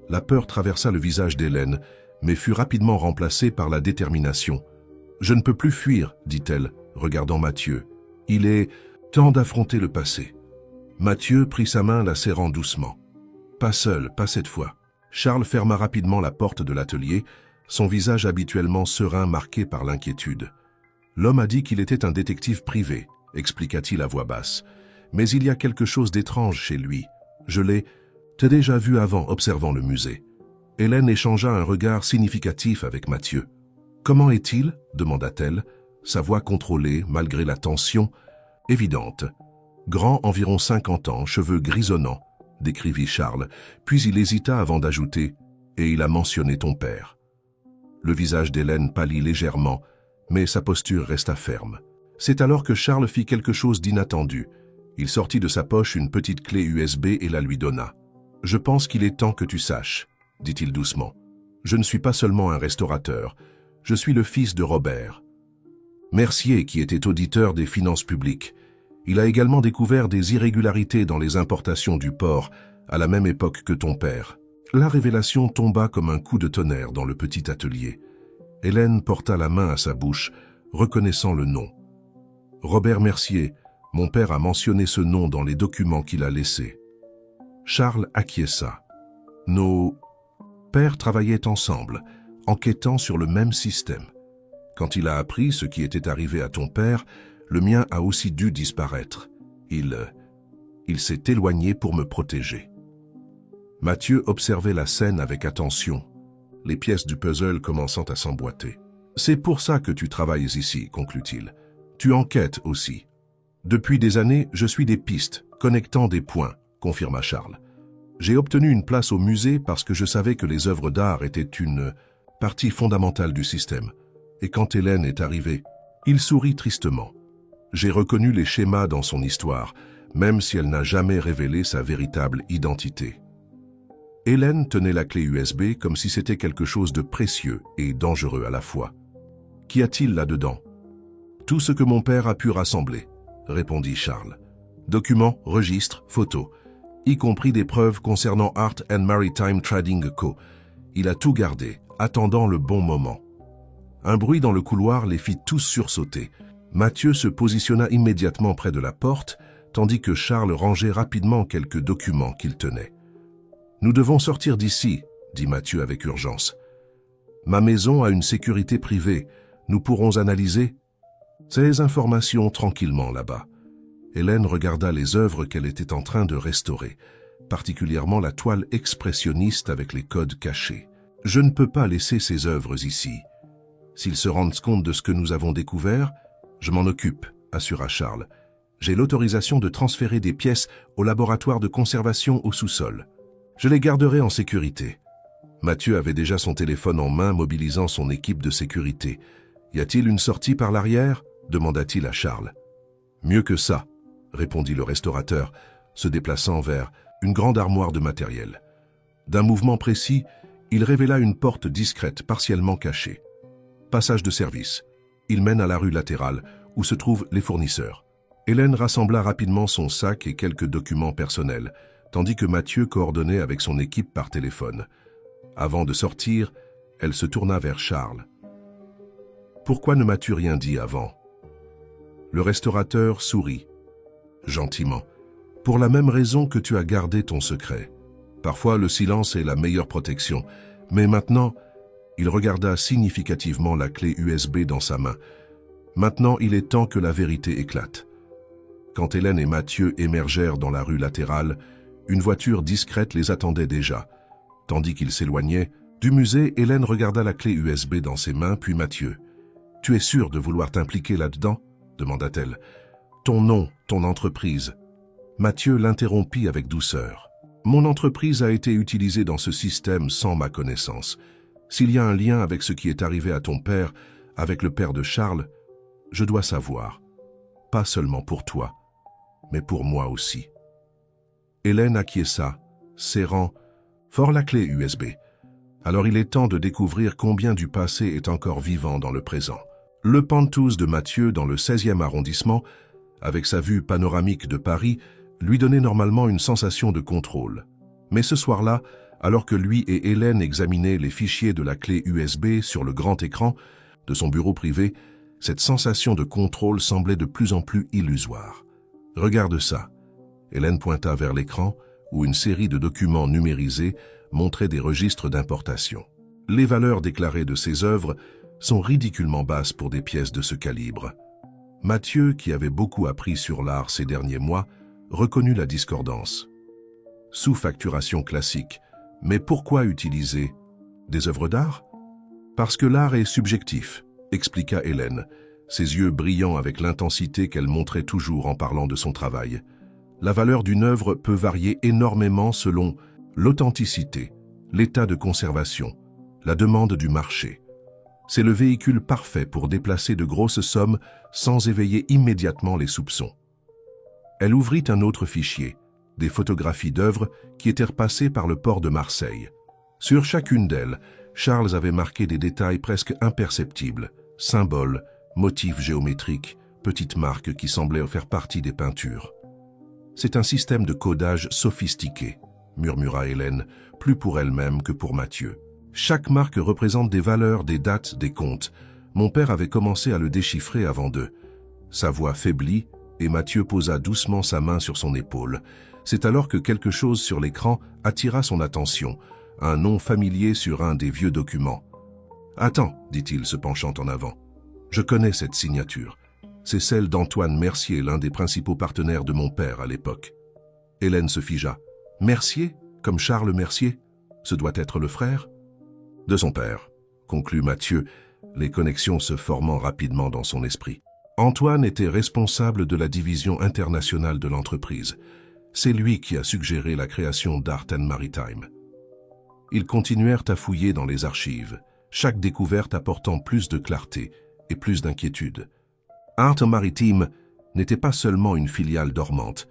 La peur traversa le visage d'Hélène, mais fut rapidement remplacée par la détermination. « Je ne peux plus fuir, » dit-elle, regardant Mathieu. « Il est temps d'affronter le passé. » Mathieu prit sa main, la serrant doucement. « Pas seul, pas cette fois. » Charles ferma rapidement la porte de l'atelier, son visage habituellement serein marqué par l'inquiétude. « L'homme a dit qu'il était un détective privé, » expliqua-t-il à voix basse. « Mais il y a quelque chose d'étrange chez lui. Je l'ai déjà vu avant, observant le musée. » Hélène échangea un regard significatif avec Mathieu. « Comment est-il » demanda-t-elle, sa voix contrôlée malgré la tension évidente. Grand, environ 50 ans, cheveux grisonnants, décrivit Charles, puis il hésita avant d'ajouter « Et il a mentionné ton père ». Le visage d'Hélène pâlit légèrement, mais sa posture resta ferme. C'est alors que Charles fit quelque chose d'inattendu. Il sortit de sa poche une petite clé USB et la lui donna. « Je pense qu'il est temps que tu saches », dit-il doucement. « Je ne suis pas seulement un restaurateur, je suis le fils de Robert. Mercier, qui était auditeur des finances publiques. Il a également découvert des irrégularités dans les importations du porc, à la même époque que ton père. » La révélation tomba comme un coup de tonnerre dans le petit atelier. Hélène porta la main à sa bouche, reconnaissant le nom. « Robert Mercier, mon père a mentionné ce nom dans les documents qu'il a laissés. » Charles acquiesça. Nos pères travaillaient ensemble, enquêtant sur le même système. Quand il a appris ce qui était arrivé à ton père, le mien a aussi dû disparaître. Il s'est éloigné pour me protéger. Mathieu observait la scène avec attention, les pièces du puzzle commençant à s'emboîter. « C'est pour ça que tu travailles ici, » conclut-il. « Tu enquêtes aussi. »« Depuis des années, je suis des pistes, connectant des points, » confirma Charles. « J'ai obtenu une place au musée parce que je savais que les œuvres d'art étaient une partie fondamentale du système. Et quand Hélène est arrivée, il sourit tristement. J'ai reconnu les schémas dans son histoire, même si elle n'a jamais révélé sa véritable identité. » Hélène tenait la clé USB comme si c'était quelque chose de précieux et dangereux à la fois. « Qu'y a-t-il là-dedans ?»« Tout ce que mon père a pu rassembler, » répondit Charles. « Documents, registres, photos, y compris des preuves concernant Art and Maritime Trading Co. Il a tout gardé, attendant le bon moment. » Un bruit dans le couloir les fit tous sursauter. Mathieu se positionna immédiatement près de la porte, tandis que Charles rangeait rapidement quelques documents qu'il tenait. « Nous devons sortir d'ici, » dit Mathieu avec urgence. « Ma maison a une sécurité privée. Nous pourrons analyser ces informations tranquillement là-bas. » Hélène regarda les œuvres qu'elle était en train de restaurer, particulièrement la toile expressionniste avec les codes cachés. « Je ne peux pas laisser ces œuvres ici. S'ils se rendent compte de ce que nous avons découvert, je m'en occupe, » assura Charles. « J'ai l'autorisation de transférer des pièces au laboratoire de conservation au sous-sol. Je les garderai en sécurité. » Mathieu avait déjà son téléphone en main, mobilisant son équipe de sécurité. « Y a-t-il une sortie par l'arrière » demanda-t-il à Charles. « Mieux que ça, » répondit le restaurateur, se déplaçant vers une grande armoire de matériel. D'un mouvement précis, il révéla une porte discrète, partiellement cachée. Passage de service. Il mène à la rue latérale, où se trouvent les fournisseurs. Hélène rassembla rapidement son sac et quelques documents personnels, tandis que Mathieu coordonnait avec son équipe par téléphone. Avant de sortir, elle se tourna vers Charles. « Pourquoi ne m'as-tu rien dit avant ?» Le restaurateur sourit, gentiment. « Pour la même raison que tu as gardé ton secret. Parfois, le silence est la meilleure protection. Mais maintenant, il regarda significativement la clé USB dans sa main. Maintenant, il est temps que la vérité éclate. » Quand Hélène et Mathieu émergèrent dans la rue latérale, une voiture discrète les attendait déjà. Tandis qu'ils s'éloignaient du musée, Hélène regarda la clé USB dans ses mains, puis Mathieu. « Tu es sûr de vouloir t'impliquer là-dedans » demanda-t-elle. « Ton nom, ton entreprise. » Mathieu l'interrompit avec douceur. « Mon entreprise a été utilisée dans ce système sans ma connaissance. S'il y a un lien avec ce qui est arrivé à ton père, avec le père de Charles, je dois savoir. Pas seulement pour toi, mais pour moi aussi. » Hélène acquiesça, serrant fort la clé USB. Alors il est temps de découvrir combien du passé est encore vivant dans le présent. Le penthouse de Mathieu dans le 16e arrondissement, avec sa vue panoramique de Paris, lui donnait normalement une sensation de contrôle. Mais ce soir-là, alors que lui et Hélène examinaient les fichiers de la clé USB sur le grand écran de son bureau privé, cette sensation de contrôle semblait de plus en plus illusoire. « Regarde ça !» Hélène pointa vers l'écran où une série de documents numérisés montrait des registres d'importation. Les valeurs déclarées de ces œuvres sont ridiculement basses pour des pièces de ce calibre. Mathieu, qui avait beaucoup appris sur l'art ces derniers mois, reconnut la discordance. Sous-facturation classique. Mais pourquoi utiliser des œuvres d'art? Parce que l'art est subjectif, expliqua Hélène, ses yeux brillant avec l'intensité qu'elle montrait toujours en parlant de son travail. La valeur d'une œuvre peut varier énormément selon l'authenticité, l'état de conservation, la demande du marché. C'est le véhicule parfait pour déplacer de grosses sommes sans éveiller immédiatement les soupçons. Elle ouvrit un autre fichier, des photographies d'œuvres qui étaient repassées par le port de Marseille. Sur chacune d'elles, Charles avait marqué des détails presque imperceptibles, symboles, motifs géométriques, petites marques qui semblaient faire partie des peintures. C'est un système de codage sophistiqué, murmura Hélène, plus pour elle-même que pour Mathieu. Chaque marque représente des valeurs, des dates, des comptes. Mon père avait commencé à le déchiffrer avant d'eux. Sa voix faiblit et Mathieu posa doucement sa main sur son épaule. C'est alors que quelque chose sur l'écran attira son attention, un nom familier sur un des vieux documents. « Attends, dit-il se penchant en avant. Je connais cette signature. C'est celle d'Antoine Mercier, l'un des principaux partenaires de mon père à l'époque. » Hélène se figea. « Mercier, comme Charles Mercier? Ce doit être le frère ?» « De son père, » conclut Mathieu, les connexions se formant rapidement dans son esprit. Antoine était responsable de la division internationale de l'entreprise. C'est lui qui a suggéré la création d'Art & Maritime. Ils continuèrent à fouiller dans les archives, chaque découverte apportant plus de clarté et plus d'inquiétude. Art & Maritime n'était pas seulement une filiale dormante,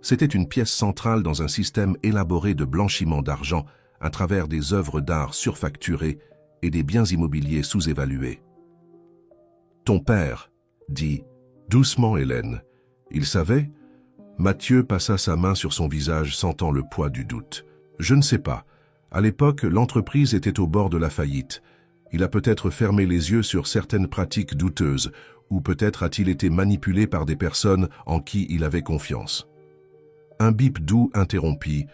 c'était une pièce centrale dans un système élaboré de blanchiment d'argent à travers des œuvres d'art surfacturées et des biens immobiliers sous-évalués. « Ton père » dit doucement Hélène. Il savait? Mathieu passa sa main sur son visage, sentant le poids du doute. « Je ne sais pas. À l'époque, l'entreprise était au bord de la faillite. Il a peut-être fermé les yeux sur certaines pratiques douteuses, ou peut-être a-t-il été manipulé par des personnes en qui il avait confiance. » Un bip doux interrompit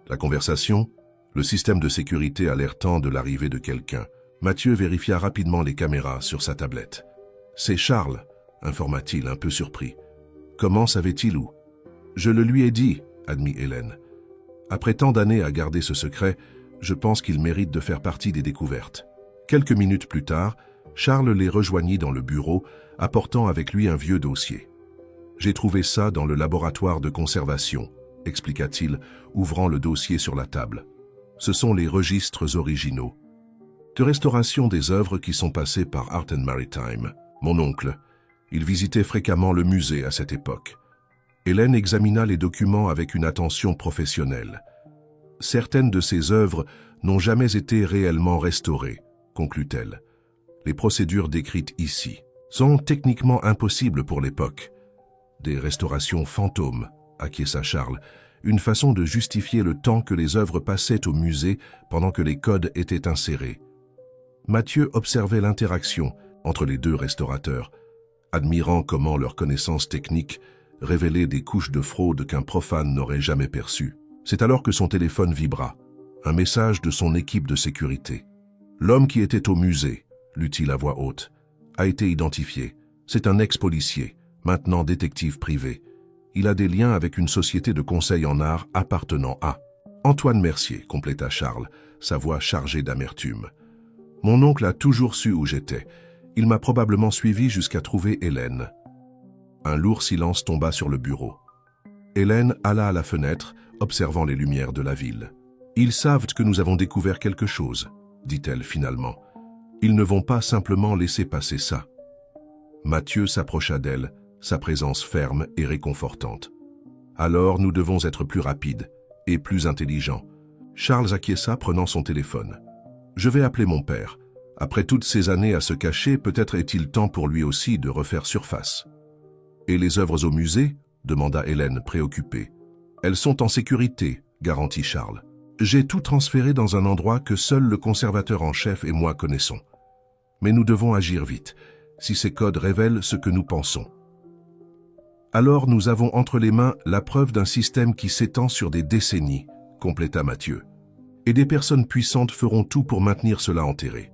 la conversation, le système de sécurité alertant de l'arrivée de quelqu'un. Mathieu vérifia rapidement les caméras sur sa tablette. « C'est Charles » informa-t-il un peu surpris. « Comment savait-il où ?»« Je le lui ai dit » admit Hélène. « Après tant d'années à garder ce secret, je pense qu'il mérite de faire partie des découvertes. » Quelques minutes plus tard, Charles les rejoignit dans le bureau, apportant avec lui un vieux dossier. « J'ai trouvé ça dans le laboratoire de conservation » expliqua-t-il, ouvrant le dossier sur la table. « Ce sont les registres originaux de restauration des œuvres qui sont passées par Art & Maritime. Mon oncle, il visitait fréquemment le musée à cette époque. » Hélène examina les documents avec une attention professionnelle. « Certaines de ces œuvres n'ont jamais été réellement restaurées, » conclut-elle. « Les procédures décrites ici sont techniquement impossibles pour l'époque. Des restaurations fantômes, » acquiesça Charles, une façon de justifier le temps que les œuvres passaient au musée pendant que les codes étaient insérés. Mathieu observait l'interaction entre les deux restaurateurs, admirant comment leur connaissance technique révélait des couches de fraude qu'un profane n'aurait jamais perçues. C'est alors que son téléphone vibra, un message de son équipe de sécurité. « L'homme qui était au musée, » lut-il à voix haute, « a été identifié. C'est un ex-policier, maintenant détective privé. Il a des liens avec une société de conseil en art appartenant à Antoine Mercier, compléta Charles, sa voix chargée d'amertume. Mon oncle a toujours su où j'étais. Il m'a probablement suivi jusqu'à trouver Hélène. Un lourd silence tomba sur le bureau. Hélène alla à la fenêtre, observant les lumières de la ville. Ils savent que nous avons découvert quelque chose, dit-elle finalement. Ils ne vont pas simplement laisser passer ça. Mathieu s'approcha d'elle, sa présence ferme et réconfortante. Alors nous devons être plus rapides et plus intelligents. Charles acquiesça, prenant son téléphone. Je vais appeler mon père. Après toutes ces années à se cacher, peut-être est-il temps pour lui aussi de refaire surface. Et les œuvres au musée? Demanda Hélène, préoccupée. Elles sont en sécurité, garantit Charles. J'ai tout transféré dans un endroit que seul le conservateur en chef et moi connaissons. Mais nous devons agir vite, si ces codes révèlent ce que nous pensons. Alors nous avons entre les mains la preuve d'un système qui s'étend sur des décennies, compléta Mathieu. Et des personnes puissantes feront tout pour maintenir cela enterré.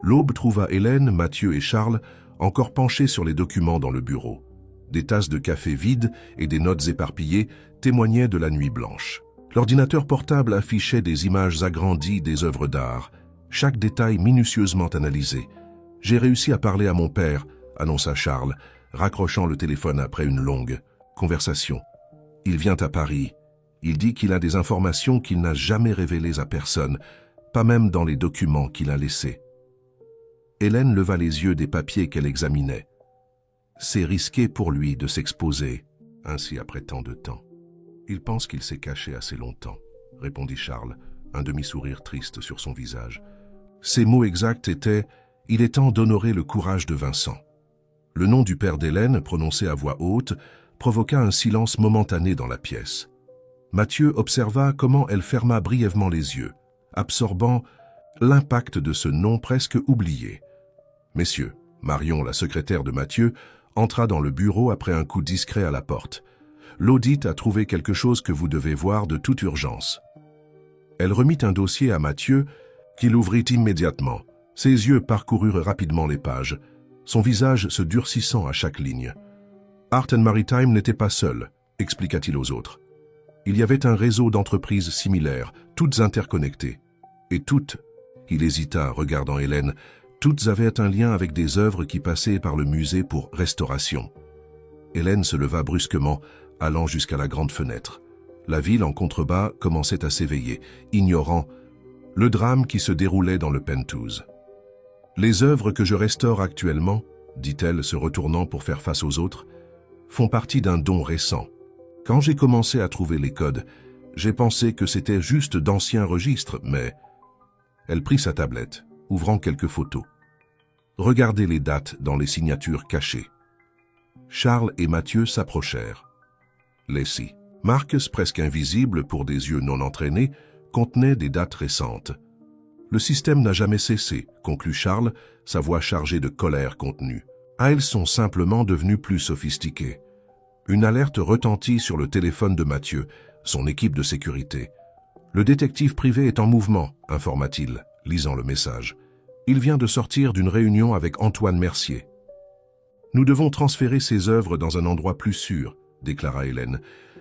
L'aube trouva Hélène, Mathieu et Charles encore penchés sur les documents dans le bureau. Des tasses de café vides et des notes éparpillées témoignaient de la nuit blanche. L'ordinateur portable affichait des images agrandies des œuvres d'art, chaque détail minutieusement analysé. « J'ai réussi à parler à mon père », annonça Charles, raccrochant le téléphone après une longue conversation. Il vient à Paris. Il dit qu'il a des informations qu'il n'a jamais révélées à personne, pas même dans les documents qu'il a laissés. Hélène leva les yeux des papiers qu'elle examinait. C'est risqué pour lui de s'exposer, ainsi après tant de temps. Il pense qu'il s'est caché assez longtemps, répondit Charles, un demi-sourire triste sur son visage. Ses mots exacts étaient « Il est temps d'honorer le courage de Vincent ». Le nom du père d'Hélène, prononcé à voix haute, provoqua un silence momentané dans la pièce. Mathieu observa comment elle ferma brièvement les yeux, absorbant l'impact de ce nom presque oublié. « Messieurs, Marion, la secrétaire de Mathieu, entra dans le bureau après un coup discret à la porte. L'audit a trouvé quelque chose que vous devez voir de toute urgence. » Elle remit un dossier à Mathieu, qu'il ouvrit immédiatement. Ses yeux parcoururent rapidement les pages, son visage se durcissant à chaque ligne. Art & Maritime n'était pas seul, expliqua-t-il aux autres. Il y avait un réseau d'entreprises similaires, toutes interconnectées. Et toutes, il hésita, regardant Hélène, toutes avaient un lien avec des œuvres qui passaient par le musée pour restauration. Hélène se leva brusquement, allant jusqu'à la grande fenêtre. La ville en contrebas commençait à s'éveiller, ignorant le drame qui se déroulait dans le Penthouse. « Les œuvres que je restaure actuellement, dit-elle se retournant pour faire face aux autres, font partie d'un don récent. Quand j'ai commencé à trouver les codes, j'ai pensé que c'était juste d'anciens registres, mais... » Elle prit sa tablette, ouvrant quelques photos. Regardez les dates dans les signatures cachées. Charles et Mathieu s'approchèrent. Les marques presque invisibles pour des yeux non entraînés contenaient des dates récentes. Le système n'a jamais cessé, conclut Charles, sa voix chargée de colère contenue. Ah, elles sont simplement devenues plus sophistiquées. Une alerte retentit sur le téléphone de Mathieu, son équipe de sécurité. Le détective privé est en mouvement, informa-t-il, lisant le message. Il vient de sortir d'une réunion avec Antoine Mercier. Nous devons transférer ces œuvres dans un endroit plus sûr, déclara Hélène.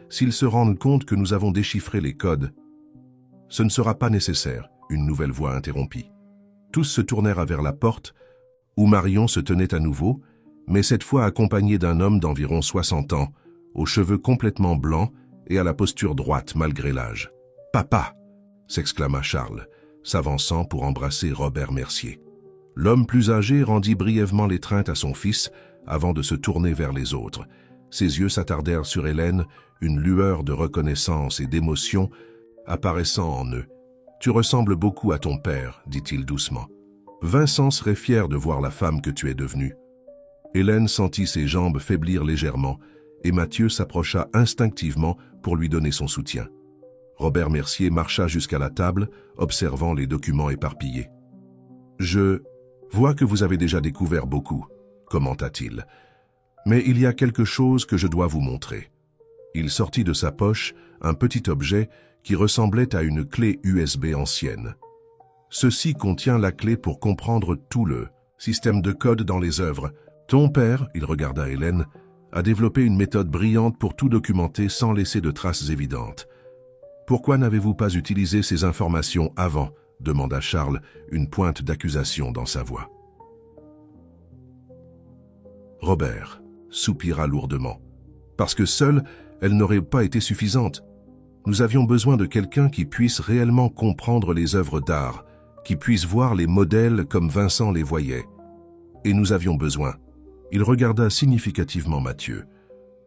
S'ils se rendent compte que nous avons déchiffré les codes, ce ne sera pas nécessaire, une nouvelle voix interrompit. Tous se tournèrent vers la porte, où Marion se tenait à nouveau, mais cette fois accompagnée d'un homme d'environ 60 ans, aux cheveux complètement blancs et à la posture droite malgré l'âge. « Papa !» s'exclama Charles, s'avançant pour embrasser Robert Mercier. L'homme plus âgé rendit brièvement l'étreinte à son fils avant de se tourner vers les autres. Ses yeux s'attardèrent sur Hélène, une lueur de reconnaissance et d'émotion apparaissant en eux. « Tu ressembles beaucoup à ton père, dit-il doucement. Vincent serait fier de voir la femme que tu es devenue. » Hélène sentit ses jambes faiblir légèrement et Mathieu s'approcha instinctivement pour lui donner son soutien. Robert Mercier marcha jusqu'à la table, observant les documents éparpillés. « Je vois que vous avez déjà découvert beaucoup, » commenta-t-il. « Mais il y a quelque chose que je dois vous montrer. » Il sortit de sa poche un petit objet qui ressemblait à une clé USB ancienne. « Ceci contient la clé pour comprendre tout le système de code dans les œuvres. Ton père, il regarda Hélène, a développé une méthode brillante pour tout documenter sans laisser de traces évidentes. Pourquoi n'avez-vous pas utilisé ces informations avant ?» demanda Charles, une pointe d'accusation dans sa voix. Robert soupira lourdement. Parce que seule, elle n'aurait pas été suffisante. Nous avions besoin de quelqu'un qui puisse réellement comprendre les œuvres d'art, qui puisse voir les modèles comme Vincent les voyait. Et nous avions besoin, il regarda significativement Mathieu,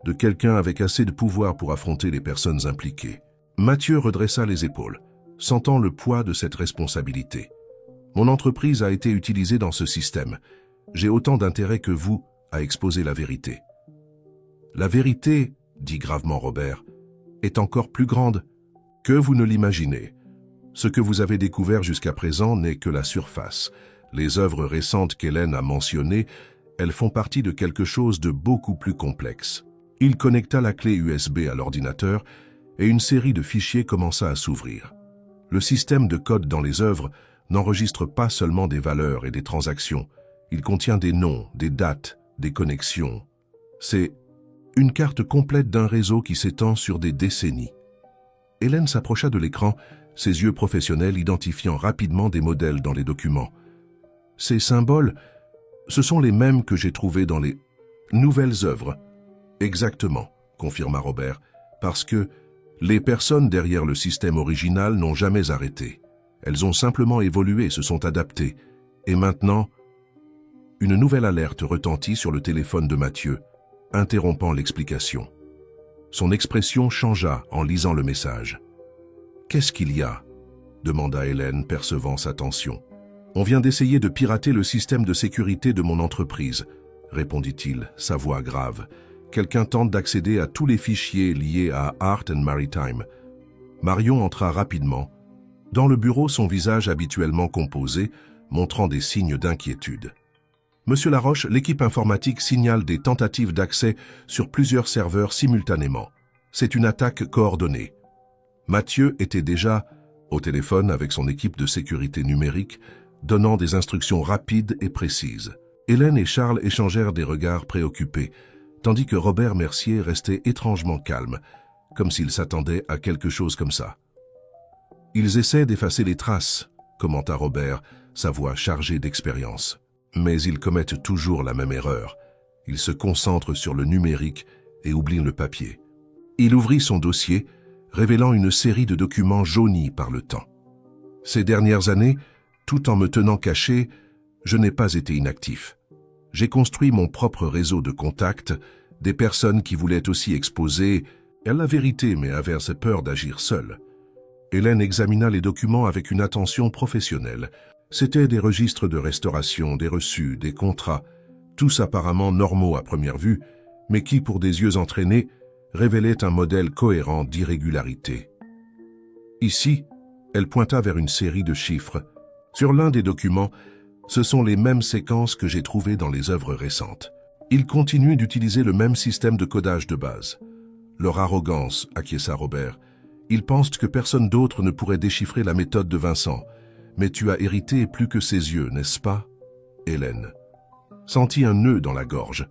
de quelqu'un avec assez de pouvoir pour affronter les personnes impliquées. Mathieu redressa les épaules, sentant le poids de cette responsabilité. Mon entreprise a été utilisée dans ce système. J'ai autant d'intérêt que vous à exposer la vérité. La vérité, dit gravement Robert, est encore plus grande que vous ne l'imaginez. Ce que vous avez découvert jusqu'à présent n'est que la surface. Les œuvres récentes qu'Hélène a mentionnées, elles font partie de quelque chose de beaucoup plus complexe. Il connecta la clé USB à l'ordinateur et une série de fichiers commença à s'ouvrir. Le système de code dans les œuvres n'enregistre pas seulement des valeurs et des transactions. Il contient des noms, des dates, des connexions. C'est une carte complète d'un réseau qui s'étend sur des décennies. Hélène s'approcha de l'écran, ses yeux professionnels identifiant rapidement des modèles dans les documents. Ces symboles, ce sont les mêmes que j'ai trouvés dans les nouvelles œuvres. Exactement, confirma Robert. Parce que les personnes derrière le système original n'ont jamais arrêté. Elles ont simplement évolué, se sont adaptées. Et maintenant, une nouvelle alerte retentit sur le téléphone de Mathieu, interrompant l'explication. Son expression changea en lisant le message. « Qu'est-ce qu'il y a ?» demanda Hélène, percevant sa tension. « On vient d'essayer de pirater le système de sécurité de mon entreprise, » répondit-il, sa voix grave. « Quelqu'un tente d'accéder à tous les fichiers liés à Art and Maritime. » Marion entra rapidement. Dans le bureau, son visage habituellement composé, montrant des signes d'inquiétude. « Monsieur Laroche, l'équipe informatique signale des tentatives d'accès sur plusieurs serveurs simultanément. C'est une attaque coordonnée. » Mathieu était déjà au téléphone avec son équipe de sécurité numérique, donnant des instructions rapides et précises. Hélène et Charles échangèrent des regards préoccupés, tandis que Robert Mercier restait étrangement calme, comme s'il s'attendait à quelque chose comme ça. « Ils essaient d'effacer les traces, » commenta Robert, sa voix chargée d'expérience. « Mais ils commettent toujours la même erreur. Ils se concentrent sur le numérique et oublient le papier. » Il ouvrit son dossier, révélant une série de documents jaunis par le temps. « Ces dernières années, tout en me tenant caché, je n'ai pas été inactif. J'ai construit mon propre réseau de contacts, des personnes qui voulaient aussi exposer à la vérité mais avaient assez peur d'agir seules. » Hélène examina les documents avec une attention professionnelle. C'étaient des registres de restauration, des reçus, des contrats, tous apparemment normaux à première vue, mais qui, pour des yeux entraînés, révélaient un modèle cohérent d'irrégularité. Ici, elle pointa vers une série de chiffres. Sur l'un des documents, ce sont les mêmes séquences que j'ai trouvées dans les œuvres récentes. Ils continuent d'utiliser le même système de codage de base. Leur arrogance, acquiesça Robert. Ils pensent que personne d'autre ne pourrait déchiffrer la méthode de Vincent. Mais tu as hérité plus que ses yeux, n'est-ce pas? Hélène sentit un nœud dans la gorge.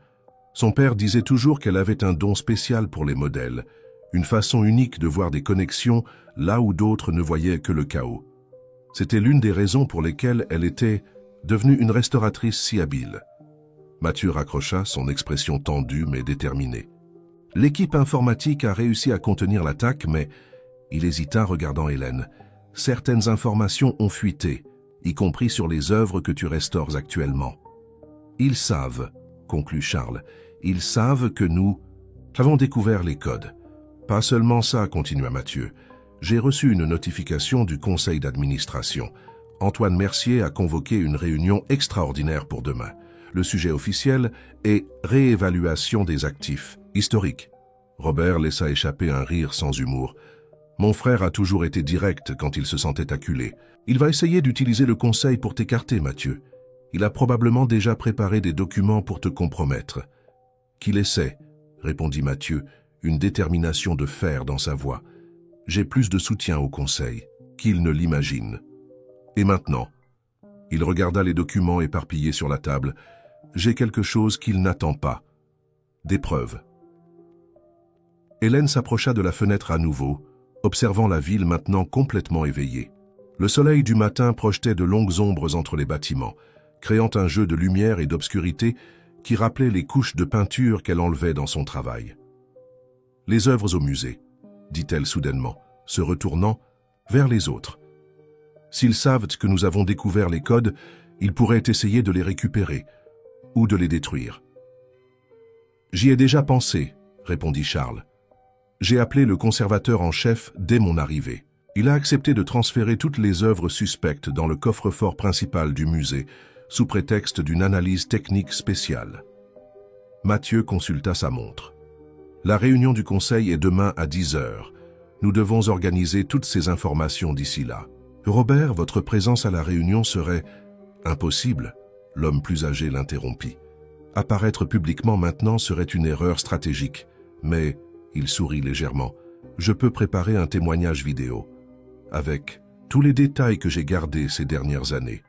Son père disait toujours qu'elle avait un don spécial pour les modèles, une façon unique de voir des connexions là où d'autres ne voyaient que le chaos. C'était l'une des raisons pour lesquelles elle était devenue une restauratrice si habile. Mathieu raccrocha, son expression tendue mais déterminée. L'équipe informatique a réussi à contenir l'attaque, mais il hésita regardant Hélène. Certaines informations ont fuité, y compris sur les œuvres que tu restaures actuellement. Ils savent, conclut Charles, ils savent que nous avons découvert les codes. Pas seulement ça, continua Mathieu. J'ai reçu une notification du conseil d'administration. Antoine Mercier a convoqué une réunion extraordinaire pour demain. Le sujet officiel est réévaluation des actifs historiques. Robert laissa échapper un rire sans humour. Mon frère a toujours été direct quand il se sentait acculé. Il va essayer d'utiliser le conseil pour t'écarter, Mathieu. Il a probablement déjà préparé des documents pour te compromettre. Qu'il essaie, répondit Mathieu, une détermination de fer dans sa voix. J'ai plus de soutien au conseil qu'il ne l'imagine. Et maintenant, il regarda les documents éparpillés sur la table. J'ai quelque chose qu'il n'attend pas. Des preuves. Hélène s'approcha de la fenêtre à nouveau, observant la ville maintenant complètement éveillée. Le soleil du matin projetait de longues ombres entre les bâtiments, créant un jeu de lumière et d'obscurité qui rappelait les couches de peinture qu'elle enlevait dans son travail. « Les œuvres au musée », dit-elle soudainement, se retournant vers les autres. « S'ils savent que nous avons découvert les codes, ils pourraient essayer de les récupérer ou de les détruire. »« J'y ai déjà pensé, » répondit Charles. « J'ai appelé le conservateur en chef dès mon arrivée. Il a accepté de transférer toutes les œuvres suspectes dans le coffre-fort principal du musée, sous prétexte d'une analyse technique spéciale. » Mathieu consulta sa montre. « La réunion du conseil est demain à 10 heures. Nous devons organiser toutes ces informations d'ici là. Robert, votre présence à la réunion serait impossible. » L'homme plus âgé l'interrompit. « Apparaître publiquement maintenant serait une erreur stratégique, mais, il sourit légèrement, je peux préparer un témoignage vidéo, avec tous les détails que j'ai gardés ces dernières années. »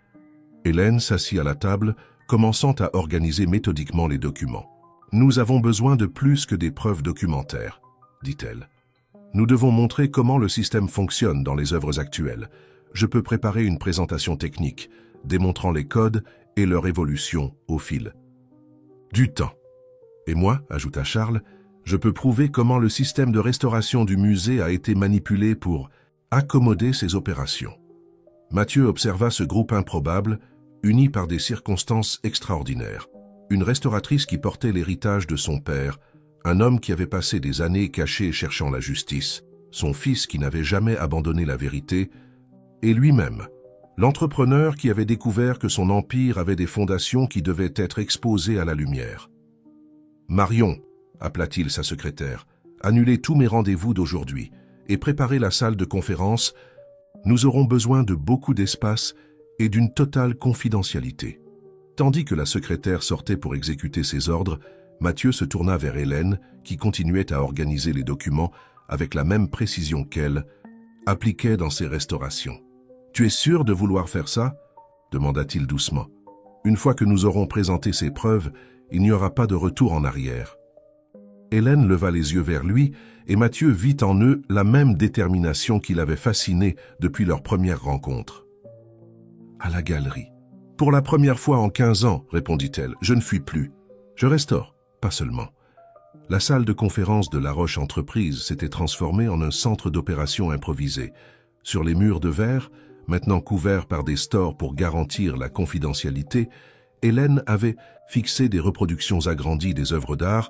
Hélène s'assit à la table, commençant à organiser méthodiquement les documents. « Nous avons besoin de plus que des preuves documentaires, » dit-elle. « Nous devons montrer comment le système fonctionne dans les œuvres actuelles. Je peux préparer une présentation technique, démontrant les codes et leur évolution au fil du temps. Et moi, ajouta Charles, Je peux prouver comment le système de restauration du musée a été manipulé pour accommoder ces opérations. Mathieu observa ce groupe improbable, uni par des circonstances extraordinaires. Une restauratrice qui portait l'héritage de son père, un homme qui avait passé des années caché cherchant la justice, son fils qui n'avait jamais abandonné la vérité, et lui-même, l'entrepreneur qui avait découvert que son empire avait des fondations qui devaient être exposées à la lumière. « Marion », appela-t-il sa secrétaire, « annulez tous mes rendez-vous d'aujourd'hui et préparez la salle de conférence. Nous aurons besoin de beaucoup d'espace et d'une totale confidentialité. » Tandis que la secrétaire sortait pour exécuter ses ordres, Mathieu se tourna vers Hélène, qui continuait à organiser les documents avec la même précision qu'elle appliquait dans ses restaurations. « Tu es sûr de vouloir faire ça ?» demanda-t-il doucement. « Une fois que nous aurons présenté ces preuves, il n'y aura pas de retour en arrière. » Hélène leva les yeux vers lui et Mathieu vit en eux la même détermination qui l'avait fasciné depuis leur première rencontre. « À la galerie. Pour la première fois en 15 ans, répondit-elle, je ne fuis plus. Je restaure, pas seulement. » La salle de conférence de La Roche Entreprise s'était transformée en un centre d'opération improvisé. Sur les murs de verre, maintenant couverts par des stores pour garantir la confidentialité, Hélène avait fixé des reproductions agrandies des œuvres d'art,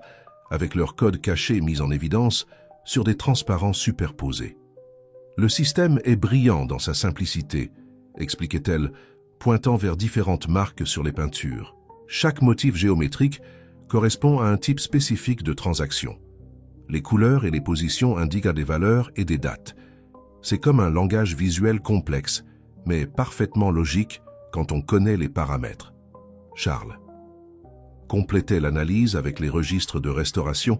avec leurs codes cachés mis en évidence, sur des transparents superposés. « Le système est brillant dans sa simplicité, » expliquait-elle, pointant vers différentes marques sur les peintures. Chaque motif géométrique correspond à un type spécifique de transaction. Les couleurs et les positions indiquent des valeurs et des dates. C'est comme un langage visuel complexe, mais parfaitement logique quand on connaît les paramètres. Charles complétait l'analyse avec les registres de restauration,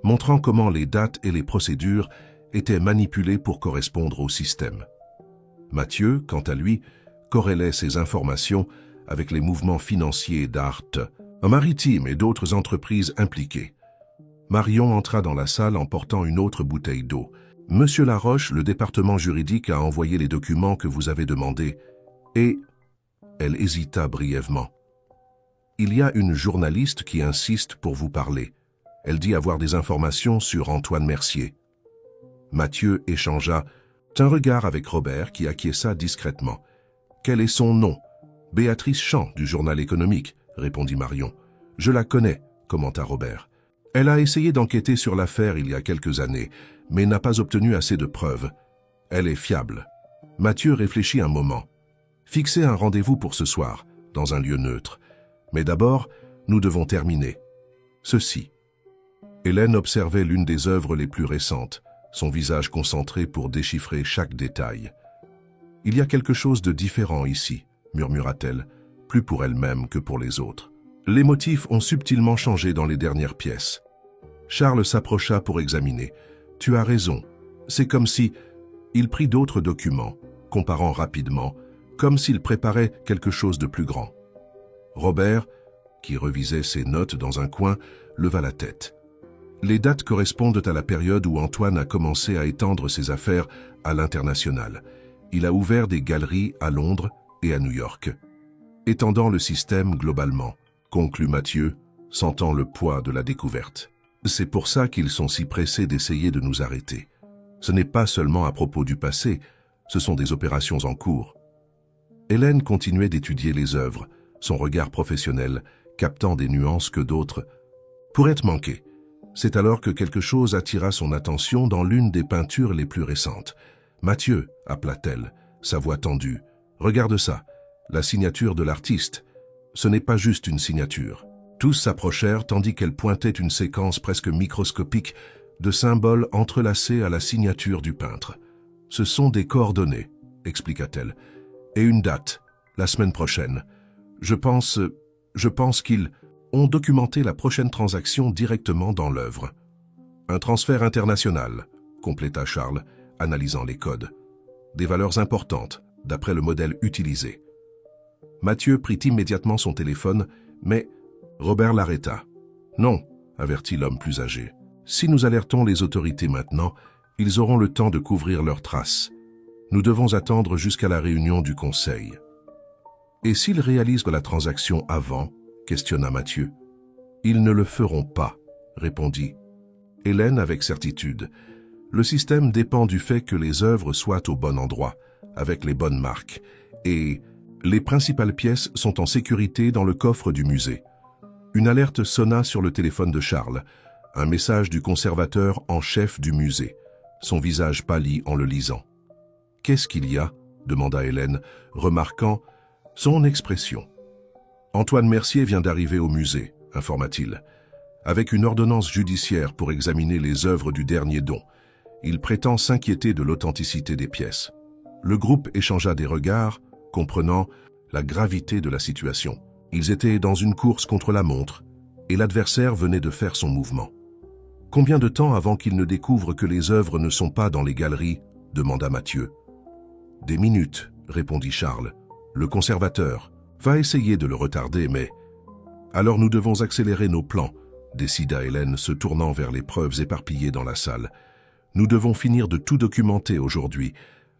montrant comment les dates et les procédures étaient manipulées pour correspondre au système. Mathieu, quant à lui, corrélait ces informations avec les mouvements financiers d'Art, Maritime et d'autres entreprises impliquées. Marion entra dans la salle en portant une autre bouteille d'eau. « Monsieur Laroche, le département juridique a envoyé les documents que vous avez demandés. » Et elle hésita brièvement. « Il y a une journaliste qui insiste pour vous parler. Elle dit avoir des informations sur Antoine Mercier. » Mathieu échangea un regard avec Robert qui acquiesça discrètement. « Quel est son nom ?»« Béatrice Champ, du journal économique, » répondit Marion. « Je la connais, » commenta Robert. « Elle a essayé d'enquêter sur l'affaire il y a quelques années, mais n'a pas obtenu assez de preuves. Elle est fiable. » Mathieu réfléchit un moment. « Fixez un rendez-vous pour ce soir, dans un lieu neutre. Mais d'abord, nous devons terminer. Ceci. » Hélène observait l'une des œuvres les plus récentes, son visage concentré pour déchiffrer chaque détail. « Il y a quelque chose de différent ici, » murmura-t-elle, plus pour elle-même que pour les autres. Les motifs ont subtilement changé dans les dernières pièces. Charles s'approcha pour examiner. « Tu as raison. C'est comme si... » Il prit d'autres documents, comparant rapidement, comme s'il préparait quelque chose de plus grand. Robert, qui revisait ses notes dans un coin, leva la tête. Les dates correspondent à la période où Antoine a commencé à étendre ses affaires à l'international. Il a ouvert des galeries à Londres et à New York, étendant le système globalement, conclut Mathieu, sentant le poids de la découverte. C'est pour ça qu'ils sont si pressés d'essayer de nous arrêter. Ce n'est pas seulement à propos du passé, ce sont des opérations en cours. Hélène continuait d'étudier les œuvres, son regard professionnel, captant des nuances que d'autres pourraient manquer. C'est alors que quelque chose attira son attention dans l'une des peintures les plus récentes. « Mathieu » appela-t-elle, sa voix tendue. « Regarde ça, la signature de l'artiste. Ce n'est pas juste une signature. » Tous s'approchèrent tandis qu'elle pointait une séquence presque microscopique de symboles entrelacés à la signature du peintre. « Ce sont des coordonnées, » expliqua-t-elle, « et une date, la semaine prochaine. Je pense qu'ils ont documenté la prochaine transaction directement dans l'œuvre. »« Un transfert international, » compléta Charles, analysant les codes. « Des valeurs importantes, d'après le modèle utilisé. » Mathieu prit immédiatement son téléphone, mais Robert l'arrêta. « Non, » avertit l'homme plus âgé. « Si nous alertons les autorités maintenant, ils auront le temps de couvrir leurs traces. Nous devons attendre jusqu'à la réunion du Conseil. »« Et s'ils réalisent la transaction avant ?» questionna Mathieu. « Ils ne le feront pas, » répondit Hélène avec certitude. Le système dépend du fait que les œuvres soient au bon endroit, avec les bonnes marques, et les principales pièces sont en sécurité dans le coffre du musée. Une alerte sonna sur le téléphone de Charles, un message du conservateur en chef du musée, son visage pâli en le lisant. « Qu'est-ce qu'il y a ?» demanda Hélène, remarquant son expression. « Antoine Mercier vient d'arriver au musée, informa-t-il, avec une ordonnance judiciaire pour examiner les œuvres du dernier don. Il prétend s'inquiéter de l'authenticité des pièces. » Le groupe échangea des regards, comprenant la gravité de la situation. Ils étaient dans une course contre la montre, et l'adversaire venait de faire son mouvement. « Combien de temps avant qu'il ne découvre que les œuvres ne sont pas dans les galeries ?» demanda Mathieu. « Des minutes, » répondit Charles. « Le conservateur va essayer de le retarder, mais... »« Alors nous devons accélérer nos plans, » décida Hélène, se tournant vers les preuves éparpillées dans la salle. « Nous devons finir de tout documenter aujourd'hui.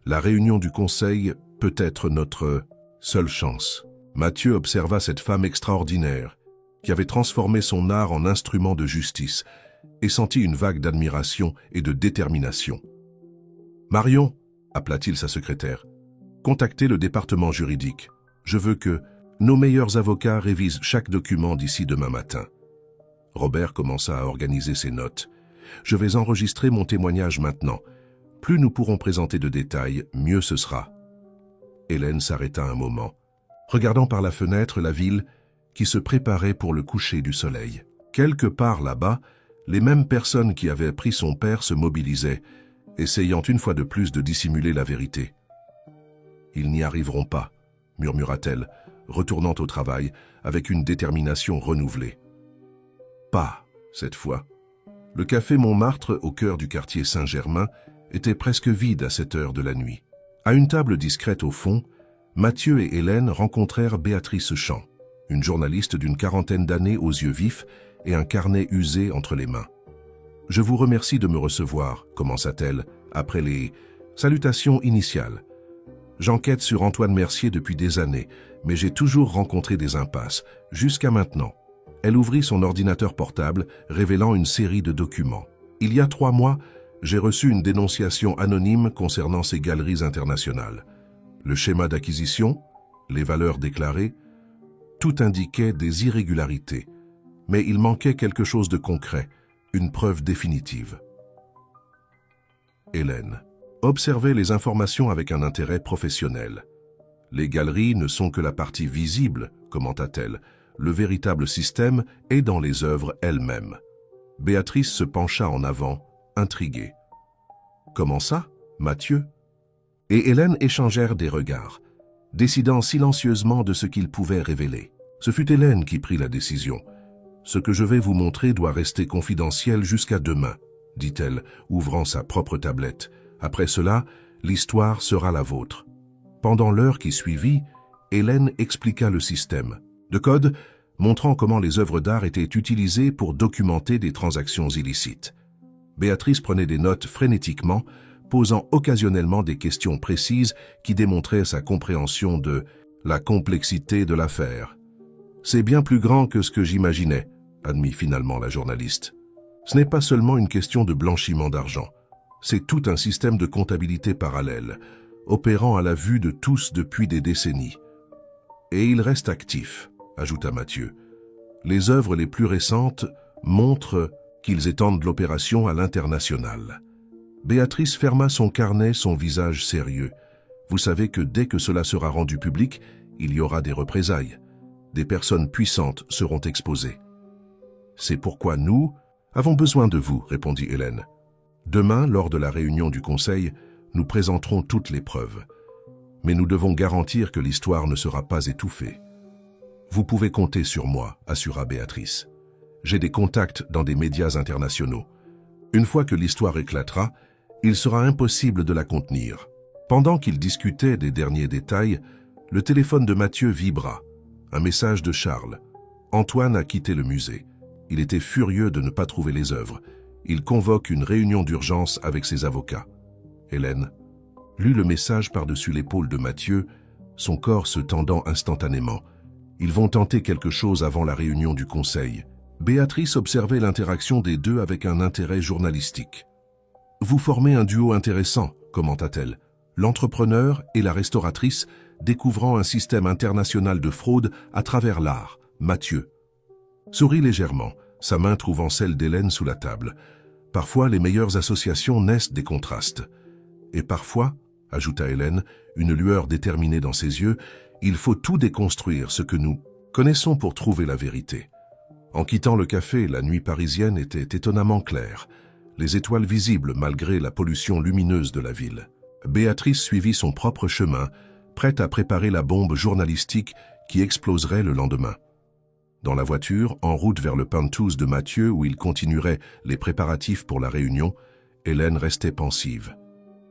La réunion du conseil peut être notre seule chance. » Mathieu observa cette femme extraordinaire, qui avait transformé son art en instrument de justice, et sentit une vague d'admiration et de détermination. « Marion, » appela-t-il sa secrétaire, « contactez le département juridique. Je veux que nos meilleurs avocats révisent chaque document d'ici demain matin. » Robert commença à organiser ses notes. « Je vais enregistrer mon témoignage maintenant. Plus nous pourrons présenter de détails, mieux ce sera. » Hélène s'arrêta un moment, regardant par la fenêtre la ville qui se préparait pour le coucher du soleil. Quelque part là-bas, les mêmes personnes qui avaient pris son père se mobilisaient, essayant une fois de plus de dissimuler la vérité. « Ils n'y arriveront pas, » murmura-t-elle, retournant au travail avec une détermination renouvelée. Pas, cette fois. Le café Montmartre, au cœur du quartier Saint-Germain, était presque vide à cette heure de la nuit. À une table discrète au fond, Mathieu et Hélène rencontrèrent Béatrice Champ, une journaliste d'une quarantaine d'années aux yeux vifs et un carnet usé entre les mains. « Je vous remercie de me recevoir », commença-t-elle, après les salutations initiales. « J'enquête sur Antoine Mercier depuis des années, mais j'ai toujours rencontré des impasses, jusqu'à maintenant. » Elle ouvrit son ordinateur portable, révélant une série de documents. « Il y a 3 mois, j'ai reçu une dénonciation anonyme concernant ces galeries internationales. Le schéma d'acquisition, les valeurs déclarées, tout indiquait des irrégularités, mais il manquait quelque chose de concret, une preuve définitive. » Hélène observait les informations avec un intérêt professionnel. « Les galeries ne sont que la partie visible, » commenta-t-elle. « Le véritable système est dans les œuvres elles-mêmes. » Béatrice se pencha en avant, intriguée. « Comment ça, Mathieu ?» Et Hélène échangèrent des regards, décidant silencieusement de ce qu'ils pouvaient révéler. Ce fut Hélène qui prit la décision. « Ce que je vais vous montrer doit rester confidentiel jusqu'à demain, » dit-elle, ouvrant sa propre tablette. « Après cela, l'histoire sera la vôtre. » Pendant l'heure qui suivit, Hélène expliqua le système de code montrant comment les œuvres d'art étaient utilisées pour documenter des transactions illicites. Béatrice prenait des notes frénétiquement, posant occasionnellement des questions précises qui démontraient sa compréhension de la complexité de l'affaire. « C'est bien plus grand que ce que j'imaginais », admit finalement la journaliste. « Ce n'est pas seulement une question de blanchiment d'argent, c'est tout un système de comptabilité parallèle, opérant à la vue de tous depuis des décennies. Et il reste actif, » ajouta Mathieu. « Les œuvres les plus récentes montrent qu'ils étendent l'opération à l'international. » Béatrice ferma son carnet, son visage sérieux. « Vous savez que dès que cela sera rendu public, il y aura des représailles. Des personnes puissantes seront exposées. »« C'est pourquoi nous avons besoin de vous, » répondit Hélène. « Demain, lors de la réunion du conseil, nous présenterons toutes les preuves. Mais nous devons garantir que l'histoire ne sera pas étouffée. » « Vous pouvez compter sur moi, » assura Béatrice. « J'ai des contacts dans des médias internationaux. Une fois que l'histoire éclatera, il sera impossible de la contenir. » Pendant qu'ils discutaient des derniers détails, le téléphone de Mathieu vibra. Un message de Charles. Antoine a quitté le musée. Il était furieux de ne pas trouver les œuvres. Il convoque une réunion d'urgence avec ses avocats. Hélène lut le message par-dessus l'épaule de Mathieu, son corps se tendant instantanément. Ils vont tenter quelque chose avant la réunion du conseil, Béatrice observait l'interaction des deux avec un intérêt journalistique. « Vous formez un duo intéressant », commenta-t-elle, l'entrepreneur et la restauratrice découvrant un système international de fraude à travers l'art, Mathieu. Sourit légèrement, sa main trouvant celle d'Hélène sous la table. Parfois, les meilleures associations naissent des contrastes. Et parfois, ajouta Hélène, une lueur déterminée dans ses yeux, il faut tout déconstruire ce que nous connaissons pour trouver la vérité. En quittant le café, la nuit parisienne était étonnamment claire, les étoiles visibles malgré la pollution lumineuse de la ville. Béatrice suivit son propre chemin, prête à préparer la bombe journalistique qui exploserait le lendemain. Dans la voiture, en route vers le penthouse de Mathieu où il continuerait les préparatifs pour la réunion, Hélène restait pensive.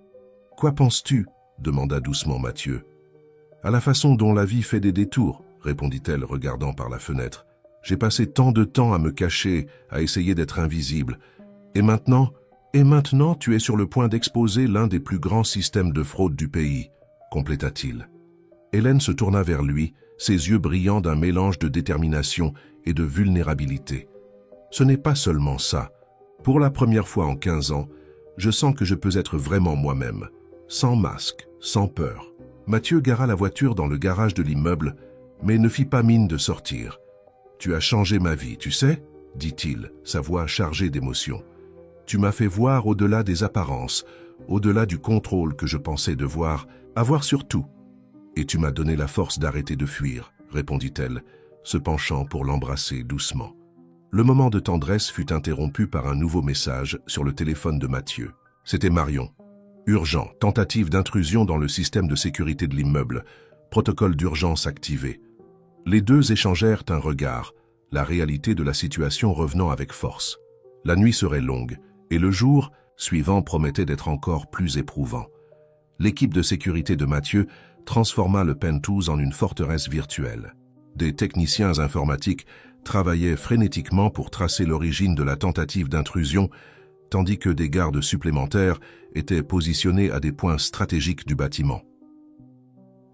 « Quoi penses-tu » demanda doucement Mathieu. « À la façon dont la vie fait des détours » répondit-elle regardant par la fenêtre. « J'ai passé tant de temps à me cacher, à essayer d'être invisible. Et maintenant tu es sur le point d'exposer l'un des plus grands systèmes de fraude du pays, » compléta-t-il. Hélène se tourna vers lui, ses yeux brillants d'un mélange de détermination et de vulnérabilité. « Ce n'est pas seulement ça. Pour la première fois en 15 ans, je sens que je peux être vraiment moi-même, sans masque, sans peur. » Mathieu gara la voiture dans le garage de l'immeuble, mais ne fit pas mine de sortir. « Tu as changé ma vie, tu sais ?» dit-il, sa voix chargée d'émotion. « Tu m'as fait voir au-delà des apparences, au-delà du contrôle que je pensais devoir avoir sur tout. Et tu m'as donné la force d'arrêter de fuir, » répondit-elle, se penchant pour l'embrasser doucement. Le moment de tendresse fut interrompu par un nouveau message sur le téléphone de Mathieu. C'était Marion. Urgent, tentative d'intrusion dans le système de sécurité de l'immeuble, protocole d'urgence activé. Les deux échangèrent un regard, la réalité de la situation revenant avec force. La nuit serait longue, et le jour suivant promettait d'être encore plus éprouvant. L'équipe de sécurité de Mathieu transforma le penthouse en une forteresse virtuelle. Des techniciens informatiques travaillaient frénétiquement pour tracer l'origine de la tentative d'intrusion, tandis que des gardes supplémentaires étaient positionnés à des points stratégiques du bâtiment.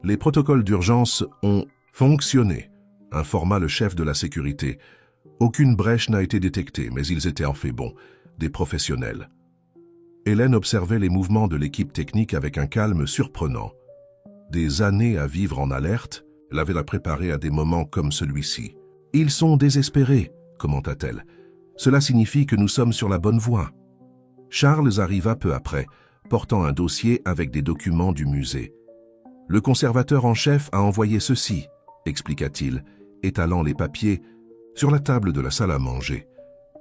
Les protocoles d'urgence ont fonctionné, informa le chef de la sécurité. Aucune brèche n'a été détectée, mais ils étaient en fait bons, des professionnels. Hélène observait les mouvements de l'équipe technique avec un calme surprenant. Des années à vivre en alerte, elle avait la préparée à des moments comme celui-ci. « Ils sont désespérés », commenta-t-elle. « Cela signifie que nous sommes sur la bonne voie. » Charles arriva peu après, portant un dossier avec des documents du musée. « Le conservateur en chef a envoyé ceci », expliqua-t-il, étalant les papiers sur la table de la salle à manger,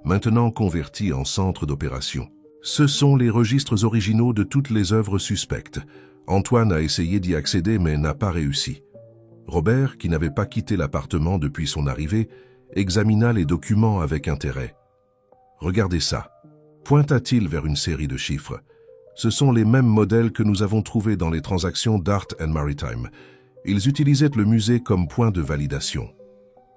maintenant convertie en centre d'opération. Ce sont les registres originaux de toutes les œuvres suspectes. Antoine a essayé d'y accéder mais n'a pas réussi. Robert, qui n'avait pas quitté l'appartement depuis son arrivée, examina les documents avec intérêt. « Regardez ça », pointa-t-il vers une série de chiffres. « Ce sont les mêmes modèles que nous avons trouvés dans les transactions d'Art and Maritime. Ils utilisaient le musée comme point de validation. »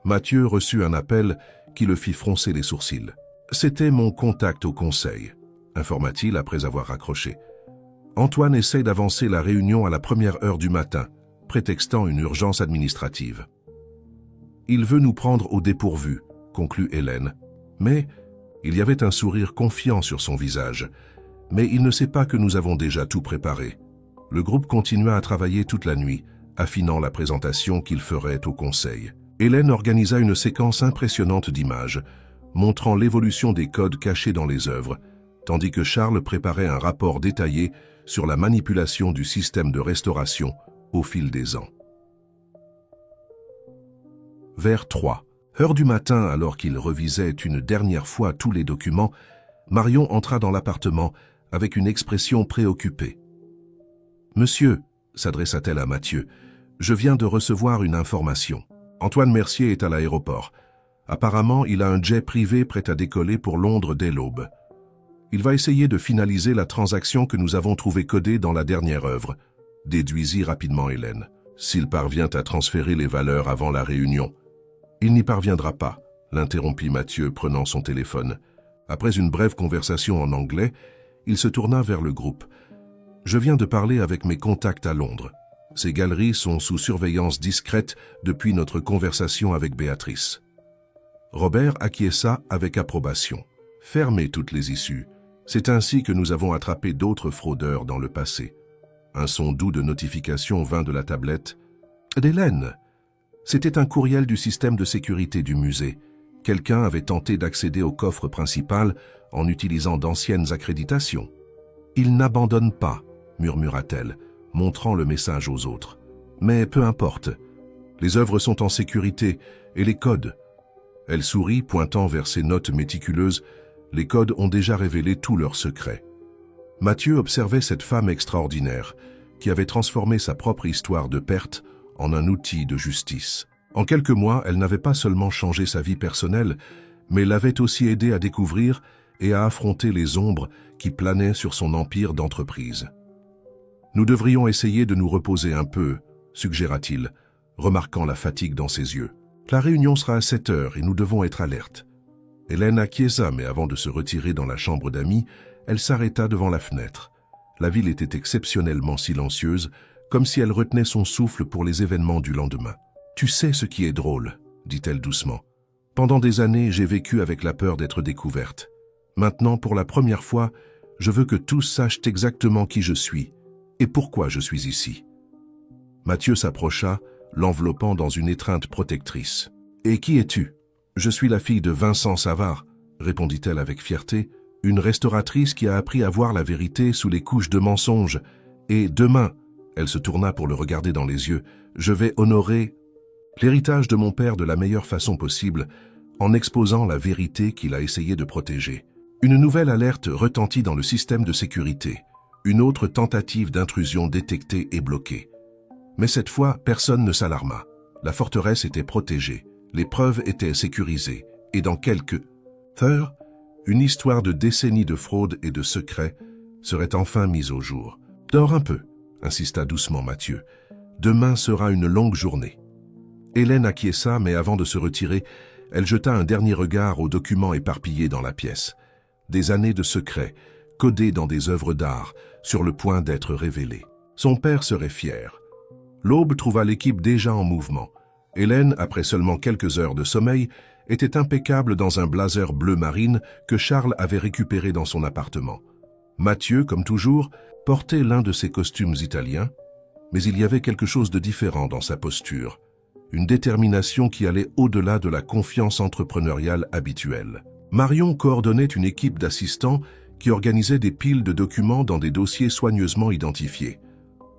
Mathieu reçut un appel qui le fit froncer les sourcils. « C'était mon contact au conseil », informa-t-il après avoir raccroché. « Antoine essaie d'avancer la réunion à la première heure du matin, prétextant une urgence administrative. »« Il veut nous prendre au dépourvu », conclut Hélène. Mais il y avait un sourire confiant sur son visage. Mais il ne sait pas que nous avons déjà tout préparé. Le groupe continua à travailler toute la nuit, affinant la présentation qu'il ferait au conseil. Hélène organisa une séquence impressionnante d'images, montrant l'évolution des codes cachés dans les œuvres, tandis que Charles préparait un rapport détaillé sur la manipulation du système de restauration au fil des ans. Vers 3 heures du matin, alors qu'il revisait une dernière fois tous les documents, Marion entra dans l'appartement avec une expression préoccupée. « Monsieur », s'adressa-t-elle à Mathieu, « je viens de recevoir une information. Antoine Mercier est à l'aéroport. Apparemment, il a un jet privé prêt à décoller pour Londres dès l'aube. Il va essayer de finaliser la transaction que nous avons trouvée codée dans la dernière œuvre, » déduisit rapidement Hélène. « S'il parvient à transférer les valeurs avant la réunion. »« Il n'y parviendra pas, » l'interrompit Mathieu, prenant son téléphone. Après une brève conversation en anglais, il se tourna vers le groupe. « Je viens de parler avec mes contacts à Londres. Ces galeries sont sous surveillance discrète depuis notre conversation avec Béatrice. » Robert acquiesça avec approbation. Fermez toutes les issues. C'est ainsi que nous avons attrapé d'autres fraudeurs dans le passé. Un son doux de notification vint de la tablette. D'Hélène. C'était un courriel du système de sécurité du musée. Quelqu'un avait tenté d'accéder au coffre principal en utilisant d'anciennes accréditations. Il n'abandonne pas, murmura-t-elle, montrant le message aux autres. Mais peu importe. Les œuvres sont en sécurité et les codes. Elle sourit, pointant vers ses notes méticuleuses. Les codes ont déjà révélé tous leurs secrets. Mathieu observait cette femme extraordinaire qui avait transformé sa propre histoire de perte en un outil de justice. En quelques mois, elle n'avait pas seulement changé sa vie personnelle, mais l'avait aussi aidé à découvrir et à affronter les ombres qui planaient sur son empire d'entreprise. « Nous devrions essayer de nous reposer un peu », suggéra-t-il, remarquant la fatigue dans ses yeux. « La réunion sera à 7 heures et nous devons être alertes. » Hélène acquiesça, mais avant de se retirer dans la chambre d'amis, elle s'arrêta devant la fenêtre. La ville était exceptionnellement silencieuse, comme si elle retenait son souffle pour les événements du lendemain. « Tu sais ce qui est drôle, » dit-elle doucement. « Pendant des années, j'ai vécu avec la peur d'être découverte. Maintenant, pour la première fois, je veux que tous sachent exactement qui je suis et pourquoi je suis ici. » Mathieu s'approcha, l'enveloppant dans une étreinte protectrice. « Et qui es-tu » ? « Je suis la fille de Vincent Savard, » répondit-elle avec fierté, « une restauratrice qui a appris à voir la vérité sous les couches de mensonges. Et demain, » elle se tourna pour le regarder dans les yeux, « je vais honorer l'héritage de mon père de la meilleure façon possible, en exposant la vérité qu'il a essayé de protéger. » Une nouvelle alerte retentit dans le système de sécurité. Une autre tentative d'intrusion détectée et bloquée. Mais cette fois, personne ne s'alarma. La forteresse était protégée. Les preuves étaient sécurisées, et dans quelques heures, une histoire de décennies de fraude et de secrets serait enfin mise au jour. « Dors un peu », insista doucement Mathieu. « Demain sera une longue journée. » Hélène acquiesça, mais avant de se retirer, elle jeta un dernier regard aux documents éparpillés dans la pièce. Des années de secrets, codés dans des œuvres d'art, sur le point d'être révélés. Son père serait fier. L'aube trouva l'équipe déjà en mouvement. Hélène, après seulement quelques heures de sommeil, était impeccable dans un blazer bleu marine que Charles avait récupéré dans son appartement. Mathieu, comme toujours, portait l'un de ses costumes italiens, mais il y avait quelque chose de différent dans sa posture, une détermination qui allait au-delà de la confiance entrepreneuriale habituelle. Marion coordonnait une équipe d'assistants qui organisait des piles de documents dans des dossiers soigneusement identifiés.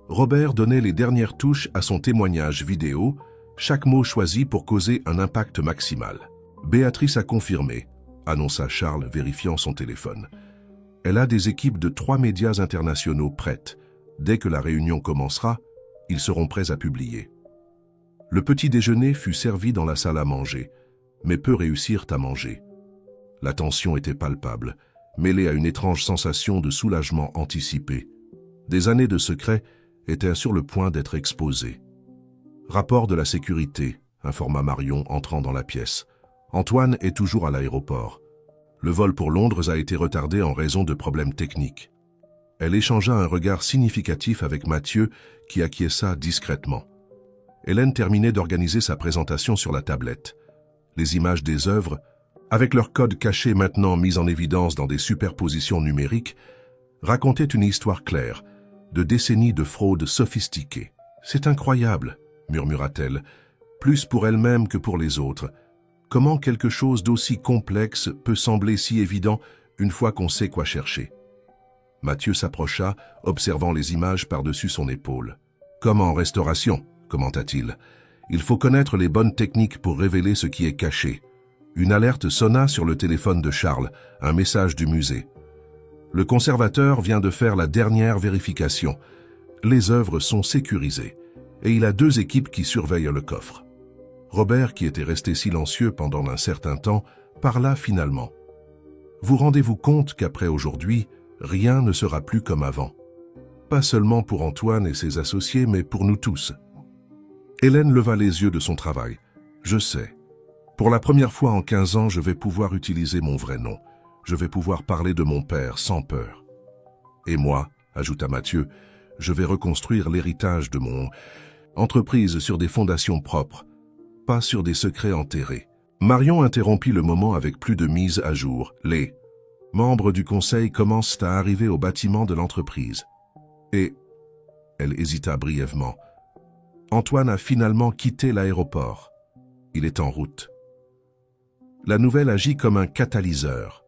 Robert donnait les dernières touches à son témoignage vidéo, chaque mot choisi pour causer un impact maximal. « Béatrice a confirmé », annonça Charles, vérifiant son téléphone. « Elle a des équipes de 3 médias internationaux prêtes. Dès que la réunion commencera, ils seront prêts à publier. » Le petit déjeuner fut servi dans la salle à manger, mais peu réussirent à manger. La tension était palpable, mêlée à une étrange sensation de soulagement anticipé. Des années de secret étaient sur le point d'être exposées. « Rapport de la sécurité », informa Marion entrant dans la pièce. « Antoine est toujours à l'aéroport. Le vol pour Londres a été retardé en raison de problèmes techniques. » Elle échangea un regard significatif avec Mathieu, qui acquiesça discrètement. Hélène terminait d'organiser sa présentation sur la tablette. Les images des œuvres, avec leurs codes cachés maintenant mis en évidence dans des superpositions numériques, racontaient une histoire claire, de décennies de fraude sophistiquée. « C'est incroyable », murmura-t-elle, plus pour elle-même que pour les autres. Comment quelque chose d'aussi complexe peut sembler si évident une fois qu'on sait quoi chercher? Mathieu s'approcha, observant les images par-dessus son épaule. « Comme en restauration », commenta-t-il. « Il faut connaître les bonnes techniques pour révéler ce qui est caché. » Une alerte sonna sur le téléphone de Charles, un message du musée. Le conservateur vient de faire la dernière vérification. Les œuvres sont sécurisées, et il a 2 équipes qui surveillent le coffre. Robert, qui était resté silencieux pendant un certain temps, parla finalement. « Vous rendez-vous compte qu'après aujourd'hui, rien ne sera plus comme avant. Pas seulement pour Antoine et ses associés, mais pour nous tous. » Hélène leva les yeux de son travail. « Je sais. Pour la première fois en 15 ans, je vais pouvoir utiliser mon vrai nom. Je vais pouvoir parler de mon père sans peur. Et moi, ajouta Mathieu, je vais reconstruire l'héritage de mon entreprise sur des fondations propres, pas sur des secrets enterrés. » Marion interrompit le moment avec plus de mise à jour. Les membres du conseil commencent à arriver au bâtiment de l'entreprise. Et, elle hésita brièvement, Antoine a finalement quitté l'aéroport. Il est en route. La nouvelle agit comme un catalyseur.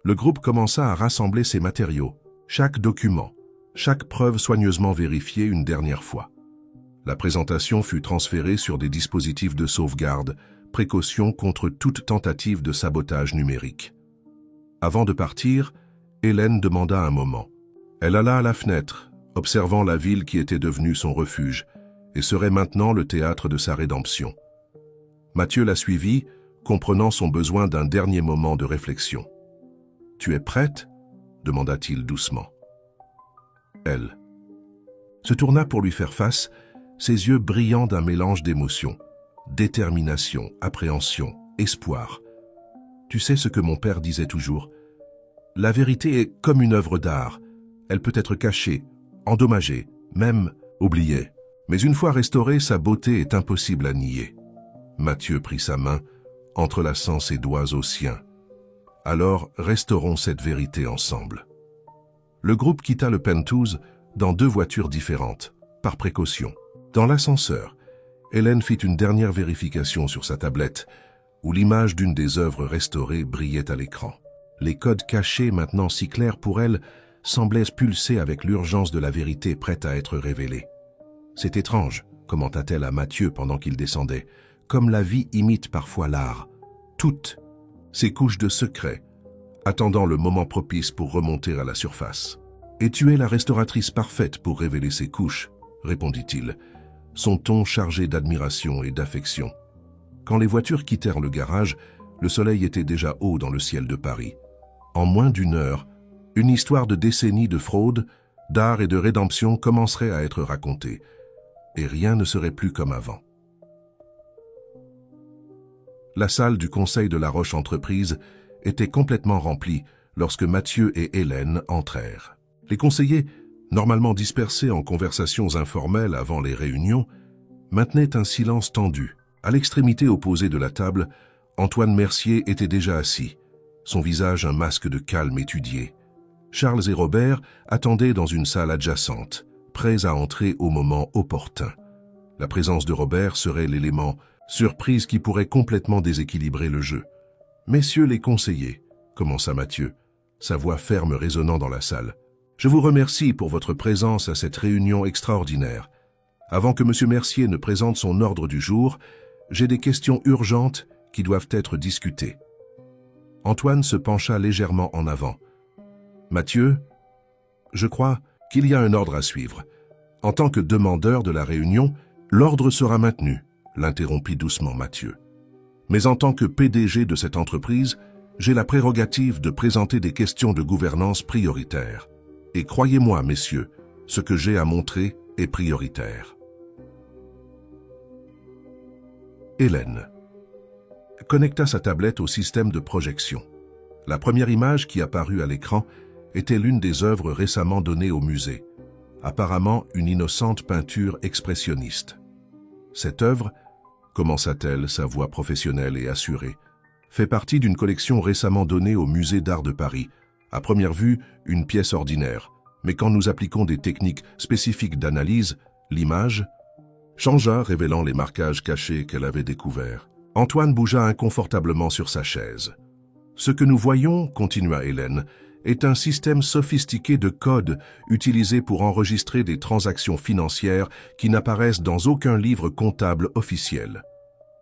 Le groupe commença à rassembler ses matériaux, chaque document, chaque preuve soigneusement vérifiée une dernière fois. La présentation fut transférée sur des dispositifs de sauvegarde, précaution contre toute tentative de sabotage numérique. Avant de partir, Hélène demanda un moment. Elle alla à la fenêtre, observant la ville qui était devenue son refuge, et serait maintenant le théâtre de sa rédemption. Mathieu la suivit, comprenant son besoin d'un dernier moment de réflexion. « Tu es prête ?» demanda-t-il doucement. Elle se tourna pour lui faire face, ses yeux brillants d'un mélange d'émotions. Détermination, appréhension, espoir. Tu sais ce que mon père disait toujours. La vérité est comme une œuvre d'art. Elle peut être cachée, endommagée, même oubliée. Mais une fois restaurée, sa beauté est impossible à nier. Mathieu prit sa main, entrelaçant ses doigts aux siens. Alors, restaurons cette vérité ensemble. Le groupe quitta le Penthouse dans 2 voitures différentes, par précaution. Dans l'ascenseur, Hélène fit une dernière vérification sur sa tablette, où l'image d'une des œuvres restaurées brillait à l'écran. Les codes cachés, maintenant si clairs pour elle, semblaient pulser avec l'urgence de la vérité prête à être révélée. « C'est étrange », commenta-t-elle à Mathieu pendant qu'il descendait, « comme la vie imite parfois l'art. Toutes ces couches de secrets, attendant le moment propice pour remonter à la surface. « Et tu es la restauratrice parfaite pour révéler ces couches », répondit-il, son ton chargé d'admiration et d'affection. Quand les voitures quittèrent le garage, le soleil était déjà haut dans le ciel de Paris. En moins d'1 heure, une histoire de décennies de fraude, d'art et de rédemption commencerait à être racontée, et rien ne serait plus comme avant. La salle du conseil de La Roche Entreprise était complètement remplie lorsque Mathieu et Hélène entrèrent. Les conseillers, normalement dispersés en conversations informelles avant les réunions, maintenaient un silence tendu. À l'extrémité opposée de la table, Antoine Mercier était déjà assis, son visage un masque de calme étudié. Charles et Robert attendaient dans une salle adjacente, prêts à entrer au moment opportun. La présence de Robert serait l'élément surprise qui pourrait complètement déséquilibrer le jeu. « Messieurs les conseillers », commença Mathieu, sa voix ferme résonnant dans la salle, « je vous remercie pour votre présence à cette réunion extraordinaire. Avant que M. Mercier ne présente son ordre du jour, j'ai des questions urgentes qui doivent être discutées. » Antoine se pencha légèrement en avant. « Mathieu, je crois qu'il y a un ordre à suivre. En tant que demandeur de la réunion, l'ordre sera maintenu, » l'interrompit doucement Mathieu. « Mais en tant que PDG de cette entreprise, j'ai la prérogative de présenter des questions de gouvernance prioritaires. Et croyez-moi, messieurs, ce que j'ai à montrer est prioritaire. » Hélène connecta sa tablette au système de projection. La première image qui apparut à l'écran était l'une des œuvres récemment données au musée, apparemment une innocente peinture expressionniste. Cette œuvre, commença-t-elle, sa voix professionnelle et assurée, fait partie d'une collection récemment donnée au musée d'art de Paris. À première vue, une pièce ordinaire, mais quand nous appliquons des techniques spécifiques d'analyse, l'image changea, révélant les marquages cachés qu'elle avait découverts. Antoine bougea inconfortablement sur sa chaise. « Ce que nous voyons, continua Hélène, est un système sophistiqué de codes utilisé pour enregistrer des transactions financières qui n'apparaissent dans aucun livre comptable officiel. »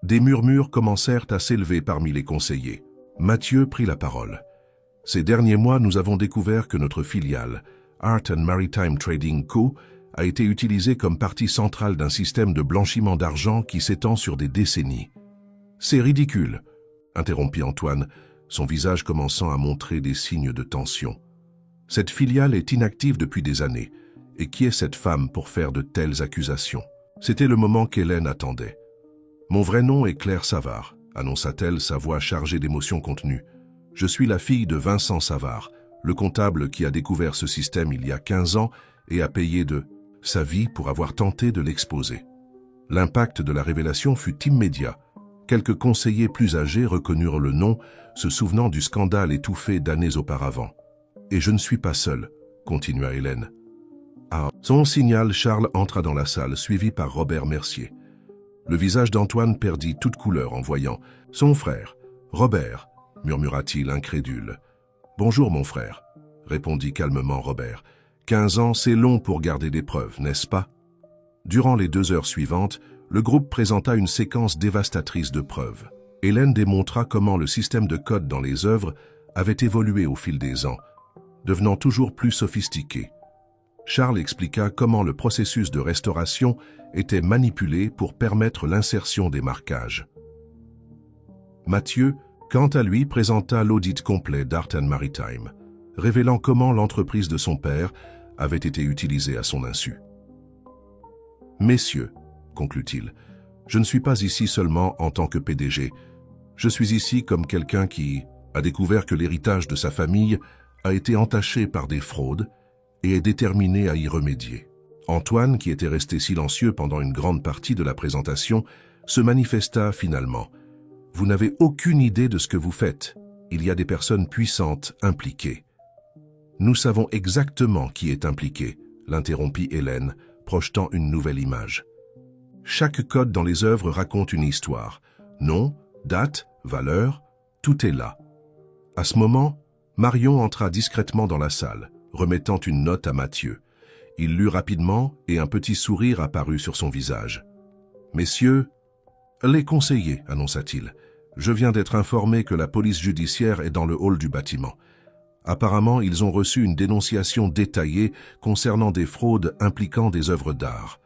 Des murmures commencèrent à s'élever parmi les conseillers. Mathieu prit la parole. « Ces derniers mois, nous avons découvert que notre filiale, Art and Maritime Trading Co., a été utilisée comme partie centrale d'un système de blanchiment d'argent qui s'étend sur des décennies. »« C'est ridicule », interrompit Antoine, son visage commençant à montrer des signes de tension. « Cette filiale est inactive depuis des années. Et qui est cette femme pour faire de telles accusations ?» C'était le moment qu'Hélène attendait. « Mon vrai nom est Claire Savard », annonça-t-elle, sa voix chargée d'émotions contenues. « Je suis la fille de Vincent Savard, le comptable qui a découvert ce système il y a 15 ans et a payé de sa vie pour avoir tenté de l'exposer. » L'impact de la révélation fut immédiat. Quelques conseillers plus âgés reconnurent le nom, se souvenant du scandale étouffé d'années auparavant. « Et je ne suis pas seul », continua Hélène. À son signal, Charles entra dans la salle, suivi par Robert Mercier. Le visage d'Antoine perdit toute couleur en voyant « Son frère, Robert », murmura-t-il incrédule. « Bonjour mon frère », répondit calmement Robert. « 15 ans, c'est long pour garder des preuves, n'est-ce pas ?» Durant les 2 heures suivantes, le groupe présenta une séquence dévastatrice de preuves. Hélène démontra comment le système de code dans les œuvres avait évolué au fil des ans, devenant toujours plus sophistiqué. Charles expliqua comment le processus de restauration était manipulé pour permettre l'insertion des marquages. Mathieu, quant à lui, présenta l'audit complet d'Art & Maritime, révélant comment l'entreprise de son père avait été utilisée à son insu. « Messieurs, » conclut-il, « je ne suis pas ici seulement en tant que PDG. Je suis ici comme quelqu'un qui a découvert que l'héritage de sa famille a été entaché par des fraudes et est déterminé à y remédier. » Antoine, qui était resté silencieux pendant une grande partie de la présentation, se manifesta finalement. « Vous n'avez aucune idée de ce que vous faites. Il y a des personnes puissantes impliquées. »« Nous savons exactement qui est impliqué, » l'interrompit Hélène, projetant une nouvelle image. « Chaque code dans les œuvres raconte une histoire. Nom, date, valeur, tout est là. » À ce moment, Marion entra discrètement dans la salle, remettant une note à Mathieu. Il lut rapidement et un petit sourire apparut sur son visage. « Messieurs, les conseillers, annonça-t-il. Je viens d'être informé que la police judiciaire est dans le hall du bâtiment. Apparemment, ils ont reçu une dénonciation détaillée concernant des fraudes impliquant des œuvres d'art. »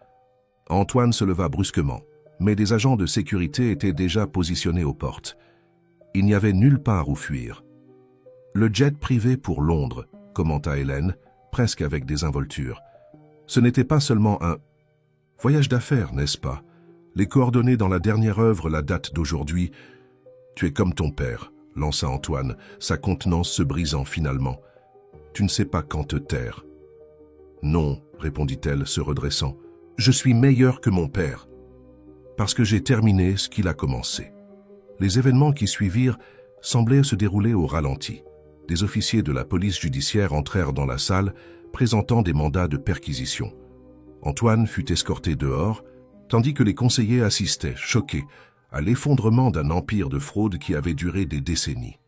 Antoine se leva brusquement, mais des agents de sécurité étaient déjà positionnés aux portes. Il n'y avait nulle part où fuir. « Le jet privé pour Londres », commenta Hélène, presque avec désinvolture. « Ce n'était pas seulement un voyage d'affaires, n'est-ce pas? Les coordonnées dans la dernière œuvre, la date d'aujourd'hui. Tu es comme ton père, lança Antoine, sa contenance se brisant finalement. Tu ne sais pas quand te taire. Non, répondit-elle, se redressant. Je suis meilleur que mon père, parce que j'ai terminé ce qu'il a commencé. Les événements qui suivirent semblaient se dérouler au ralenti. Des officiers de la police judiciaire entrèrent dans la salle, présentant des mandats de perquisition. Antoine fut escorté dehors, tandis que les conseillers assistaient, choqués, à l'effondrement d'un empire de fraude qui avait duré des décennies.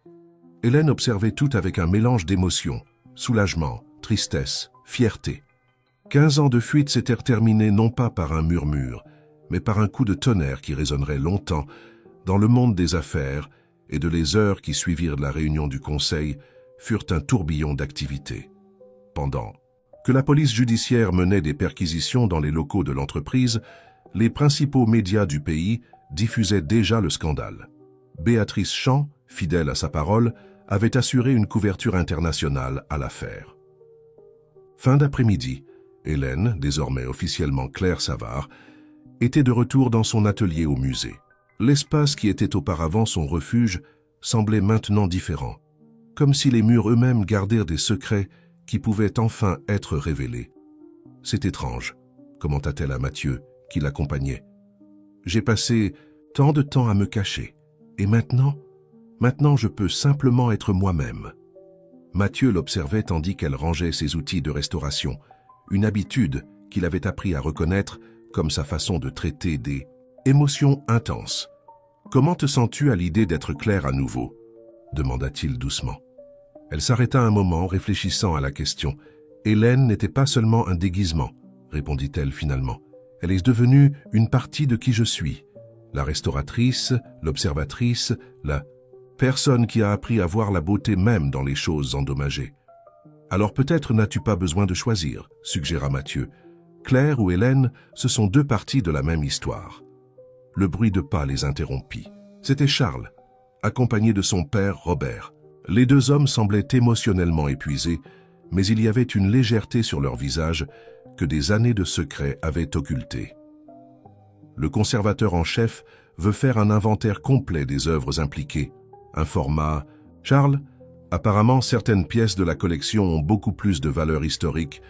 Hélène observait tout avec un mélange d'émotions, soulagement, tristesse, fierté. 15 ans de fuite s'étaient terminés non pas par un murmure, mais par un coup de tonnerre qui résonnerait longtemps dans le monde des affaires, et de les heures qui suivirent la réunion du Conseil furent un tourbillon d'activités. Pendant que la police judiciaire menait des perquisitions dans les locaux de l'entreprise, les principaux médias du pays diffusaient déjà le scandale. Béatrice Champ, fidèle à sa parole, avait assuré une couverture internationale à l'affaire. Fin d'après-midi, Hélène, désormais officiellement Claire Savard, était de retour dans son atelier au musée. L'espace qui était auparavant son refuge semblait maintenant différent, comme si les murs eux-mêmes gardèrent des secrets qui pouvaient enfin être révélés. « C'est étrange », commenta-t-elle à Mathieu, qui l'accompagnait. « J'ai passé tant de temps à me cacher, et maintenant je peux simplement être moi-même. » Mathieu l'observait tandis qu'elle rangeait ses outils de restauration, une habitude qu'il avait appris à reconnaître comme sa façon de traiter des émotions intenses. « Comment te sens-tu à l'idée d'être Claire à nouveau ?» demanda-t-il doucement. Elle s'arrêta un moment, réfléchissant à la question. « Hélène n'était pas seulement un déguisement, » répondit-elle finalement. « Elle est devenue une partie de qui je suis. La restauratrice, l'observatrice, la personne qui a appris à voir la beauté même dans les choses endommagées. » « Alors peut-être n'as-tu pas besoin de choisir, » suggéra Mathieu. « Claire ou Hélène, ce sont deux parties de la même histoire. » Le bruit de pas les interrompit. C'était Charles, accompagné de son père Robert. Les deux hommes semblaient émotionnellement épuisés, mais il y avait une légèreté sur leur visage que des années de secrets avaient occulté. Le conservateur en chef veut faire un inventaire complet des œuvres impliquées, informa Charles. Apparemment, certaines pièces de la collection ont beaucoup plus de valeur historique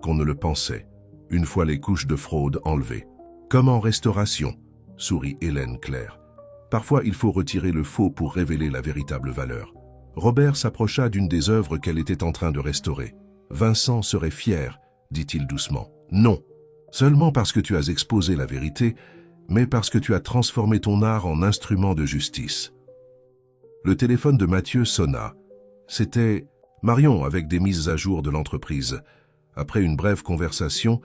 qu'on ne le pensait, une fois les couches de fraude enlevées. Comme en restauration, sourit Hélène Claire. Parfois, il faut retirer le faux pour révéler la véritable valeur. Robert s'approcha d'une des œuvres qu'elle était en train de restaurer. « Vincent serait fier, dit-il doucement. Non, seulement parce que tu as exposé la vérité, mais parce que tu as transformé ton art en instrument de justice. » Le téléphone de Mathieu sonna. C'était Marion avec des mises à jour de l'entreprise. Après une brève conversation,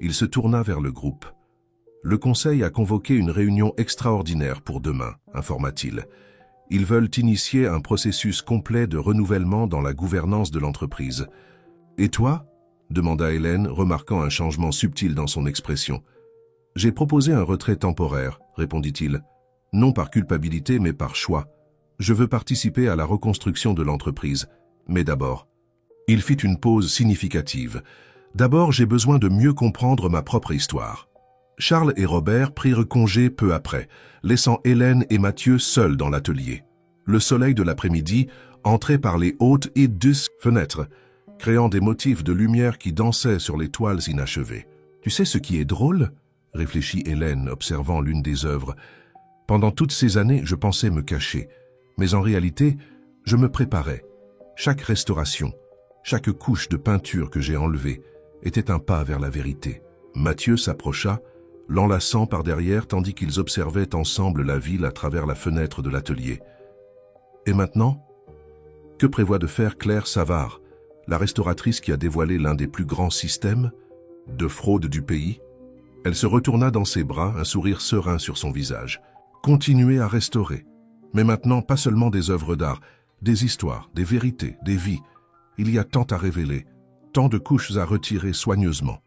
il se tourna vers le groupe. « Le conseil a convoqué une réunion extraordinaire pour demain, informa-t-il. Ils veulent initier un processus complet de renouvellement dans la gouvernance de l'entreprise. « Et toi ?» demanda Hélène, remarquant un changement subtil dans son expression. « J'ai proposé un retrait temporaire, répondit-il. Non par culpabilité, mais par choix. Je veux participer à la reconstruction de l'entreprise. Mais d'abord... » Il fit une pause significative. « D'abord, j'ai besoin de mieux comprendre ma propre histoire. » Charles et Robert prirent congé peu après, laissant Hélène et Mathieu seuls dans l'atelier. Le soleil de l'après-midi entrait par les hautes et douces fenêtres, créant des motifs de lumière qui dansaient sur les toiles inachevées. « Tu sais ce qui est drôle ?» réfléchit Hélène, observant l'une des œuvres. « Pendant toutes ces années, je pensais me cacher, mais en réalité, je me préparais. Chaque restauration, chaque couche de peinture que j'ai enlevée était un pas vers la vérité. » Mathieu s'approcha, l'enlaçant par derrière tandis qu'ils observaient ensemble la ville à travers la fenêtre de l'atelier. « Et maintenant ? Que prévoit de faire Claire Savard, la restauratrice qui a dévoilé l'un des plus grands systèmes de fraude du pays ?» Elle se retourna dans ses bras, un sourire serein sur son visage. « Continuez à restaurer. Mais maintenant, pas seulement des œuvres d'art, des histoires, des vérités, des vies. Il y a tant à révéler, tant de couches à retirer soigneusement.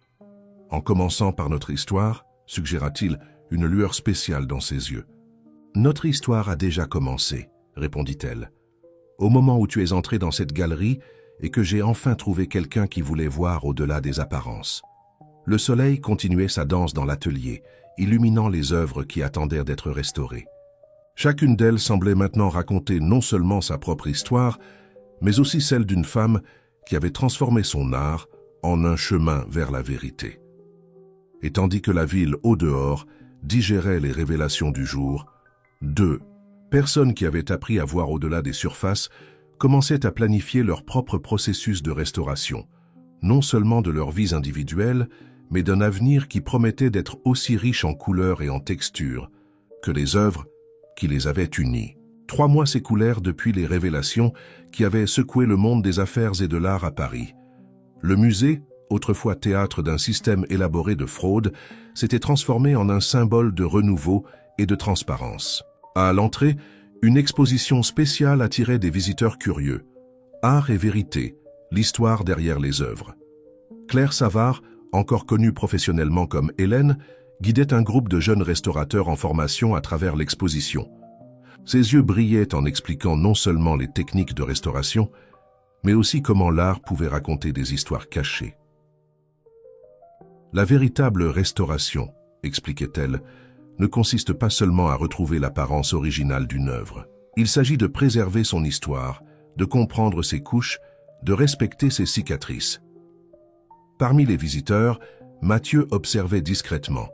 En commençant par notre histoire, suggéra-t-il, une lueur spéciale dans ses yeux. « Notre histoire a déjà commencé, » répondit-elle. « Au moment où tu es entré dans cette galerie et que j'ai enfin trouvé quelqu'un qui voulait voir au-delà des apparences. » Le soleil continuait sa danse dans l'atelier, illuminant les œuvres qui attendaient d'être restaurées. Chacune d'elles semblait maintenant raconter non seulement sa propre histoire, mais aussi celle d'une femme qui avait transformé son art en un chemin vers la vérité. Et tandis que la ville au-dehors digérait les révélations du jour, deux personnes qui avaient appris à voir au-delà des surfaces commençaient à planifier leur propre processus de restauration, non seulement de leurs vies individuelles, mais d'un avenir qui promettait d'être aussi riche en couleurs et en textures que les œuvres qui les avaient unies. 3 mois s'écoulèrent depuis les révélations qui avaient secoué le monde des affaires et de l'art à Paris. Le musée, autrefois théâtre d'un système élaboré de fraude, s'était transformé en un symbole de renouveau et de transparence. À l'entrée, une exposition spéciale attirait des visiteurs curieux. Art et vérité, l'histoire derrière les œuvres. Claire Savard, encore connue professionnellement comme Hélène, guidait un groupe de jeunes restaurateurs en formation à travers l'exposition. Ses yeux brillaient en expliquant non seulement les techniques de restauration, mais aussi comment l'art pouvait raconter des histoires cachées. La véritable restauration, expliquait-elle, ne consiste pas seulement à retrouver l'apparence originale d'une œuvre. Il s'agit de préserver son histoire, de comprendre ses couches, de respecter ses cicatrices. Parmi les visiteurs, Mathieu observait discrètement.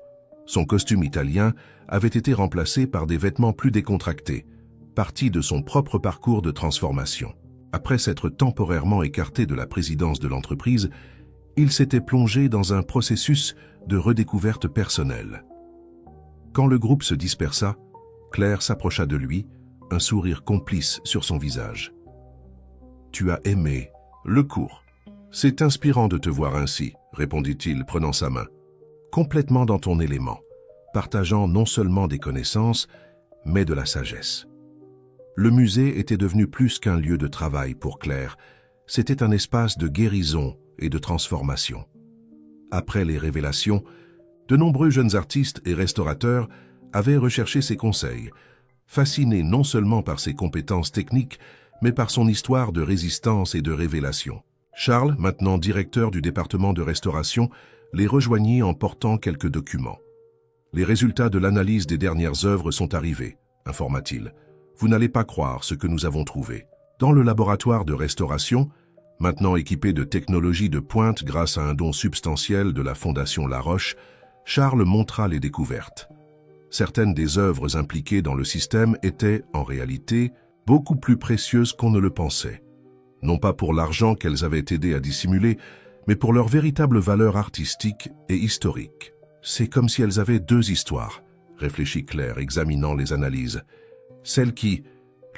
Son costume italien avait été remplacé par des vêtements plus décontractés, partie de son propre parcours de transformation. Après s'être temporairement écarté de la présidence de l'entreprise, il s'était plongé dans un processus de redécouverte personnelle. Quand le groupe se dispersa, Claire s'approcha de lui, un sourire complice sur son visage. « Tu as aimé le cours. C'est inspirant de te voir ainsi, » répondit-il, prenant sa main. « Complètement dans ton élément, partageant non seulement des connaissances, mais de la sagesse. » Le musée était devenu plus qu'un lieu de travail pour Claire. C'était un espace de guérison et de transformation. Après les révélations, de nombreux jeunes artistes et restaurateurs avaient recherché ses conseils, fascinés non seulement par ses compétences techniques, mais par son histoire de résistance et de révélation. Charles, maintenant directeur du département de restauration, les rejoignit en portant quelques documents. « Les résultats de l'analyse des dernières œuvres sont arrivés, » informa-t-il. « Vous n'allez pas croire ce que nous avons trouvé. Dans le laboratoire de restauration, maintenant équipé de technologies de pointe grâce à un don substantiel de la Fondation La Roche, Charles montra les découvertes. Certaines des œuvres impliquées dans le système étaient, en réalité, beaucoup plus précieuses qu'on ne le pensait. Non pas pour l'argent qu'elles avaient aidé à dissimuler, mais pour leur véritable valeur artistique et historique. C'est comme si elles avaient deux histoires, réfléchit Claire, examinant les analyses. Celle qui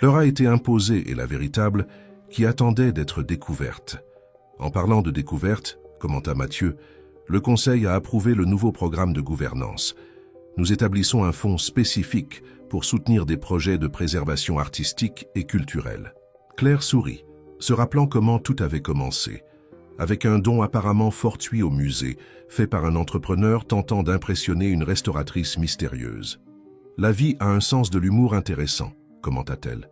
leur a été imposée et la véritable, qui attendait d'être découverte. En parlant de découverte, commenta Mathieu, le Conseil a approuvé le nouveau programme de gouvernance. Nous établissons un fonds spécifique pour soutenir des projets de préservation artistique et culturelle. Claire sourit, se rappelant comment tout avait commencé, avec un don apparemment fortuit au musée, fait par un entrepreneur tentant d'impressionner une restauratrice mystérieuse. La vie a un sens de l'humour intéressant, commenta-t-elle.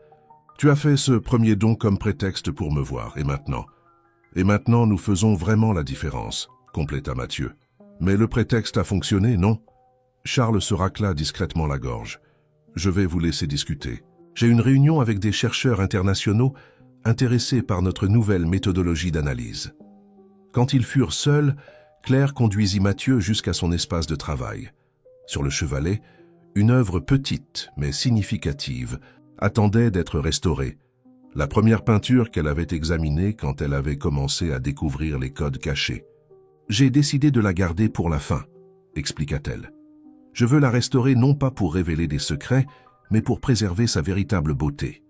Tu as fait ce premier don comme prétexte pour me voir, et maintenant? Et maintenant, nous faisons vraiment la différence, compléta Mathieu. Mais le prétexte a fonctionné, non? Charles se racla discrètement la gorge. Je vais vous laisser discuter. J'ai une réunion avec des chercheurs internationaux intéressés par notre nouvelle méthodologie d'analyse. Quand ils furent seuls, Claire conduisit Mathieu jusqu'à son espace de travail. Sur le chevalet, une œuvre petite mais significative attendait d'être restaurée. La première peinture qu'elle avait examinée quand elle avait commencé à découvrir les codes cachés. « J'ai décidé de la garder pour la fin », expliqua-t-elle. « Je veux la restaurer non pas pour révéler des secrets, mais pour préserver sa véritable beauté. »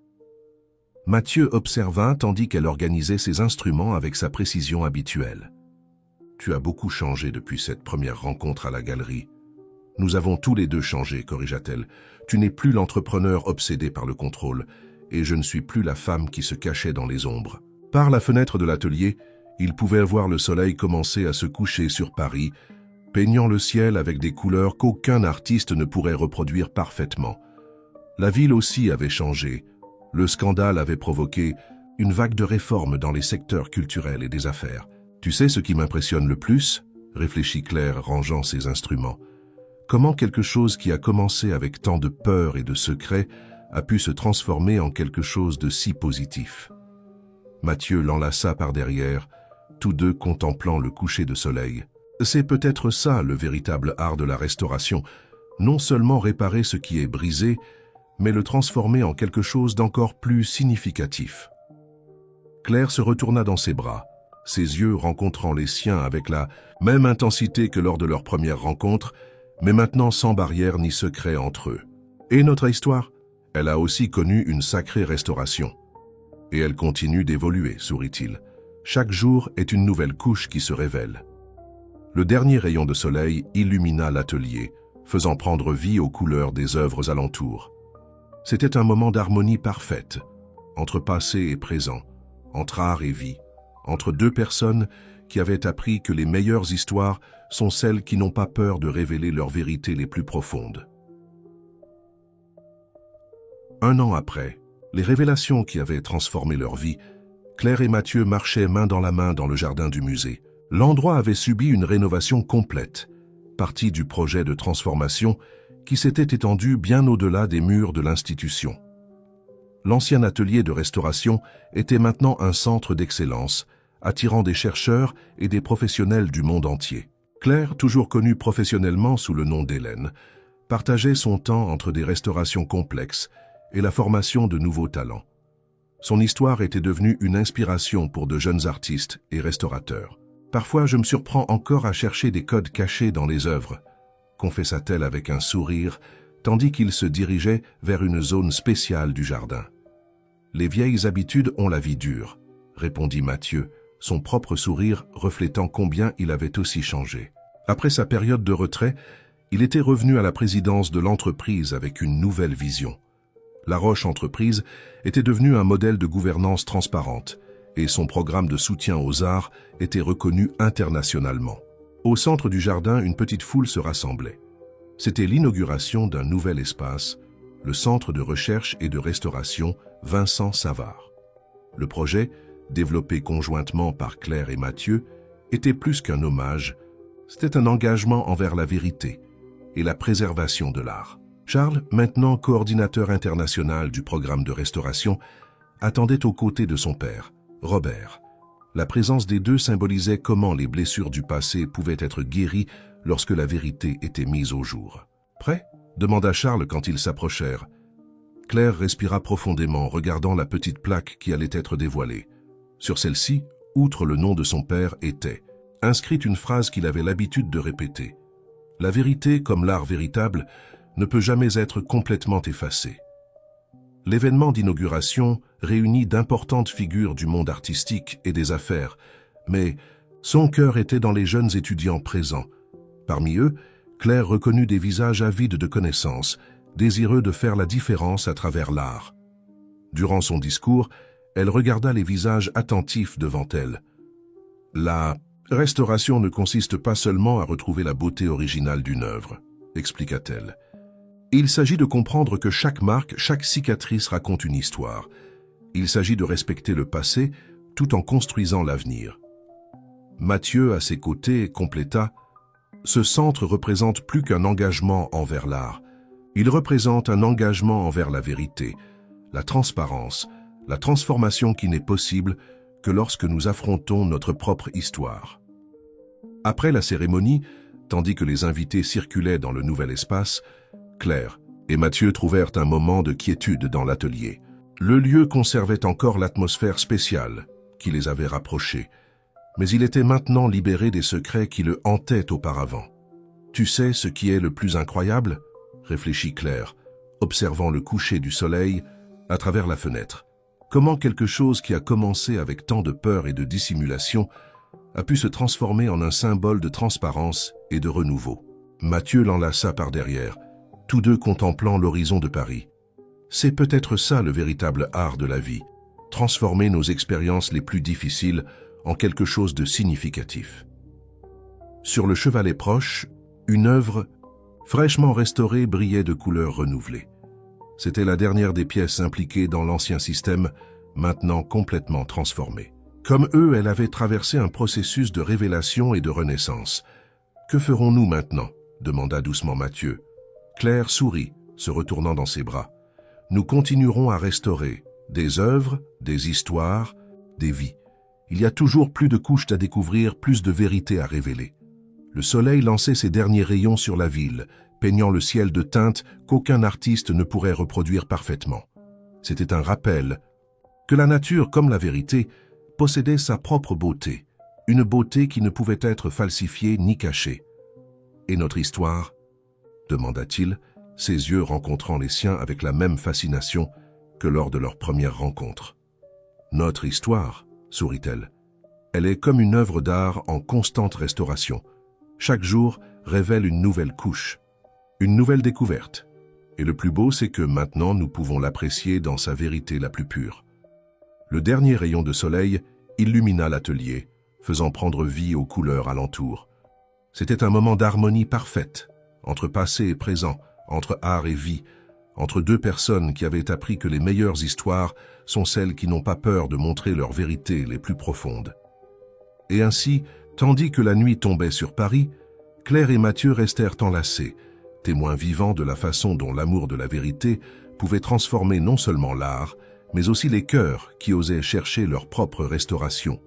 Mathieu observa tandis qu'elle organisait ses instruments avec sa précision habituelle. « Tu as beaucoup changé depuis cette première rencontre à la galerie. »« Nous avons tous les deux changé, » corrigea-t-elle. « Tu n'es plus l'entrepreneur obsédé par le contrôle, et je ne suis plus la femme qui se cachait dans les ombres. » Par la fenêtre de l'atelier, il pouvait voir le soleil commencer à se coucher sur Paris, peignant le ciel avec des couleurs qu'aucun artiste ne pourrait reproduire parfaitement. La ville aussi avait changé. Le scandale avait provoqué une vague de réformes dans les secteurs culturels et des affaires. « Tu sais ce qui m'impressionne le plus ?» réfléchit Claire, rangeant ses instruments. « Comment quelque chose qui a commencé avec tant de peur et de secret a pu se transformer en quelque chose de si positif. » Mathieu l'enlaça par derrière, tous deux contemplant le coucher de soleil. C'est peut-être ça le véritable art de la restauration, non seulement réparer ce qui est brisé, mais le transformer en quelque chose d'encore plus significatif. Claire se retourna dans ses bras, ses yeux rencontrant les siens avec la même intensité que lors de leur première rencontre, mais maintenant sans barrière ni secret entre eux. Et notre histoire? Elle a aussi connu une sacrée restauration. Et elle continue d'évoluer, sourit-il. Chaque jour est une nouvelle couche qui se révèle. Le dernier rayon de soleil illumina l'atelier, faisant prendre vie aux couleurs des œuvres alentours. C'était un moment d'harmonie parfaite, entre passé et présent, entre art et vie, entre deux personnes qui avaient appris que les meilleures histoires sont celles qui n'ont pas peur de révéler leurs vérités les plus profondes. Un an après, les révélations qui avaient transformé leur vie, Claire et Mathieu marchaient main dans la main dans le jardin du musée. L'endroit avait subi une rénovation complète, partie du projet de transformation qui s'était étendu bien au-delà des murs de l'institution. L'ancien atelier de restauration était maintenant un centre d'excellence, attirant des chercheurs et des professionnels du monde entier. Claire, toujours connue professionnellement sous le nom d'Hélène, partageait son temps entre des restaurations complexes et la formation de nouveaux talents. Son histoire était devenue une inspiration pour de jeunes artistes et restaurateurs. « Parfois, je me surprends encore à chercher des codes cachés dans les œuvres », confessa-t-elle avec un sourire, tandis qu'il se dirigeait vers une zone spéciale du jardin. « Les vieilles habitudes ont la vie dure », répondit Mathieu, son propre sourire reflétant combien il avait aussi changé. Après sa période de retrait, il était revenu à la présidence de l'entreprise avec une nouvelle vision. La Roche Entreprise était devenue un modèle de gouvernance transparente et son programme de soutien aux arts était reconnu internationalement. Au centre du jardin, une petite foule se rassemblait. C'était l'inauguration d'un nouvel espace, le Centre de recherche et de restauration Vincent Savard. Le projet, développé conjointement par Claire et Mathieu, était plus qu'un hommage, c'était un engagement envers la vérité et la préservation de l'art. Charles, maintenant coordinateur international du programme de restauration, attendait aux côtés de son père, Robert. La présence des deux symbolisait comment les blessures du passé pouvaient être guéries lorsque la vérité était mise au jour. « Prêt ?» demanda Charles quand ils s'approchèrent. Claire respira profondément, regardant la petite plaque qui allait être dévoilée. Sur celle-ci, outre le nom de son père, était inscrite une phrase qu'il avait l'habitude de répéter. La vérité, comme l'art véritable, ne peut jamais être complètement effacée. L'événement d'inauguration réunit d'importantes figures du monde artistique et des affaires, mais son cœur était dans les jeunes étudiants présents. Parmi eux, Claire reconnut des visages avides de connaissances, désireux de faire la différence à travers l'art. Durant son discours, elle regarda les visages attentifs devant elle. La restauration ne consiste pas seulement à retrouver la beauté originale d'une œuvre, expliqua-t-elle. Il s'agit de comprendre que chaque marque, chaque cicatrice raconte une histoire. Il s'agit de respecter le passé tout en construisant l'avenir. Mathieu, à ses côtés, compléta « Ce centre représente plus qu'un engagement envers l'art. Il représente un engagement envers la vérité, la transparence, la transformation qui n'est possible que lorsque nous affrontons notre propre histoire. » Après la cérémonie, tandis que les invités circulaient dans le nouvel espace, Claire et Mathieu trouvèrent un moment de quiétude dans l'atelier. Le lieu conservait encore l'atmosphère spéciale qui les avait rapprochés, mais il était maintenant libéré des secrets qui le hantaient auparavant. « Tu sais ce qui est le plus incroyable ?» réfléchit Claire, observant le coucher du soleil à travers la fenêtre. Comment quelque chose qui a commencé avec tant de peur et de dissimulation a pu se transformer en un symbole de transparence et de renouveau. Mathieu l'enlaça par derrière, tous deux contemplant l'horizon de Paris. C'est peut-être ça le véritable art de la vie, transformer nos expériences les plus difficiles en quelque chose de significatif. Sur le chevalet proche, une œuvre fraîchement restaurée brillait de couleurs renouvelées. C'était la dernière des pièces impliquées dans l'ancien système, maintenant complètement transformé. Comme eux, elle avait traversé un processus de révélation et de renaissance. « Que ferons-nous maintenant ?» demanda doucement Mathieu. Claire sourit, se retournant dans ses bras. « Nous continuerons à restaurer des œuvres, des histoires, des vies. Il y a toujours plus de couches à découvrir, plus de vérités à révéler. » Le soleil lançait ses derniers rayons sur la ville, peignant le ciel de teintes qu'aucun artiste ne pourrait reproduire parfaitement. C'était un rappel que la nature, comme la vérité, possédait sa propre beauté, une beauté qui ne pouvait être falsifiée ni cachée. « Et notre histoire ?» demanda-t-il, ses yeux rencontrant les siens avec la même fascination que lors de leur première rencontre. « Notre histoire ?» sourit-elle. « Elle est comme une œuvre d'art en constante restauration. Chaque jour révèle une nouvelle couche, une nouvelle découverte. Et le plus beau, c'est que maintenant nous pouvons l'apprécier dans sa vérité la plus pure. » Le dernier rayon de soleil illumina l'atelier, faisant prendre vie aux couleurs alentour. C'était un moment d'harmonie parfaite, entre passé et présent, entre art et vie, entre deux personnes qui avaient appris que les meilleures histoires sont celles qui n'ont pas peur de montrer leurs vérités les plus profondes. Et ainsi, tandis que la nuit tombait sur Paris, Claire et Mathieu restèrent enlacés, témoins vivants de la façon dont l'amour de la vérité pouvait transformer non seulement l'art, mais aussi les cœurs qui osaient chercher leur propre restauration.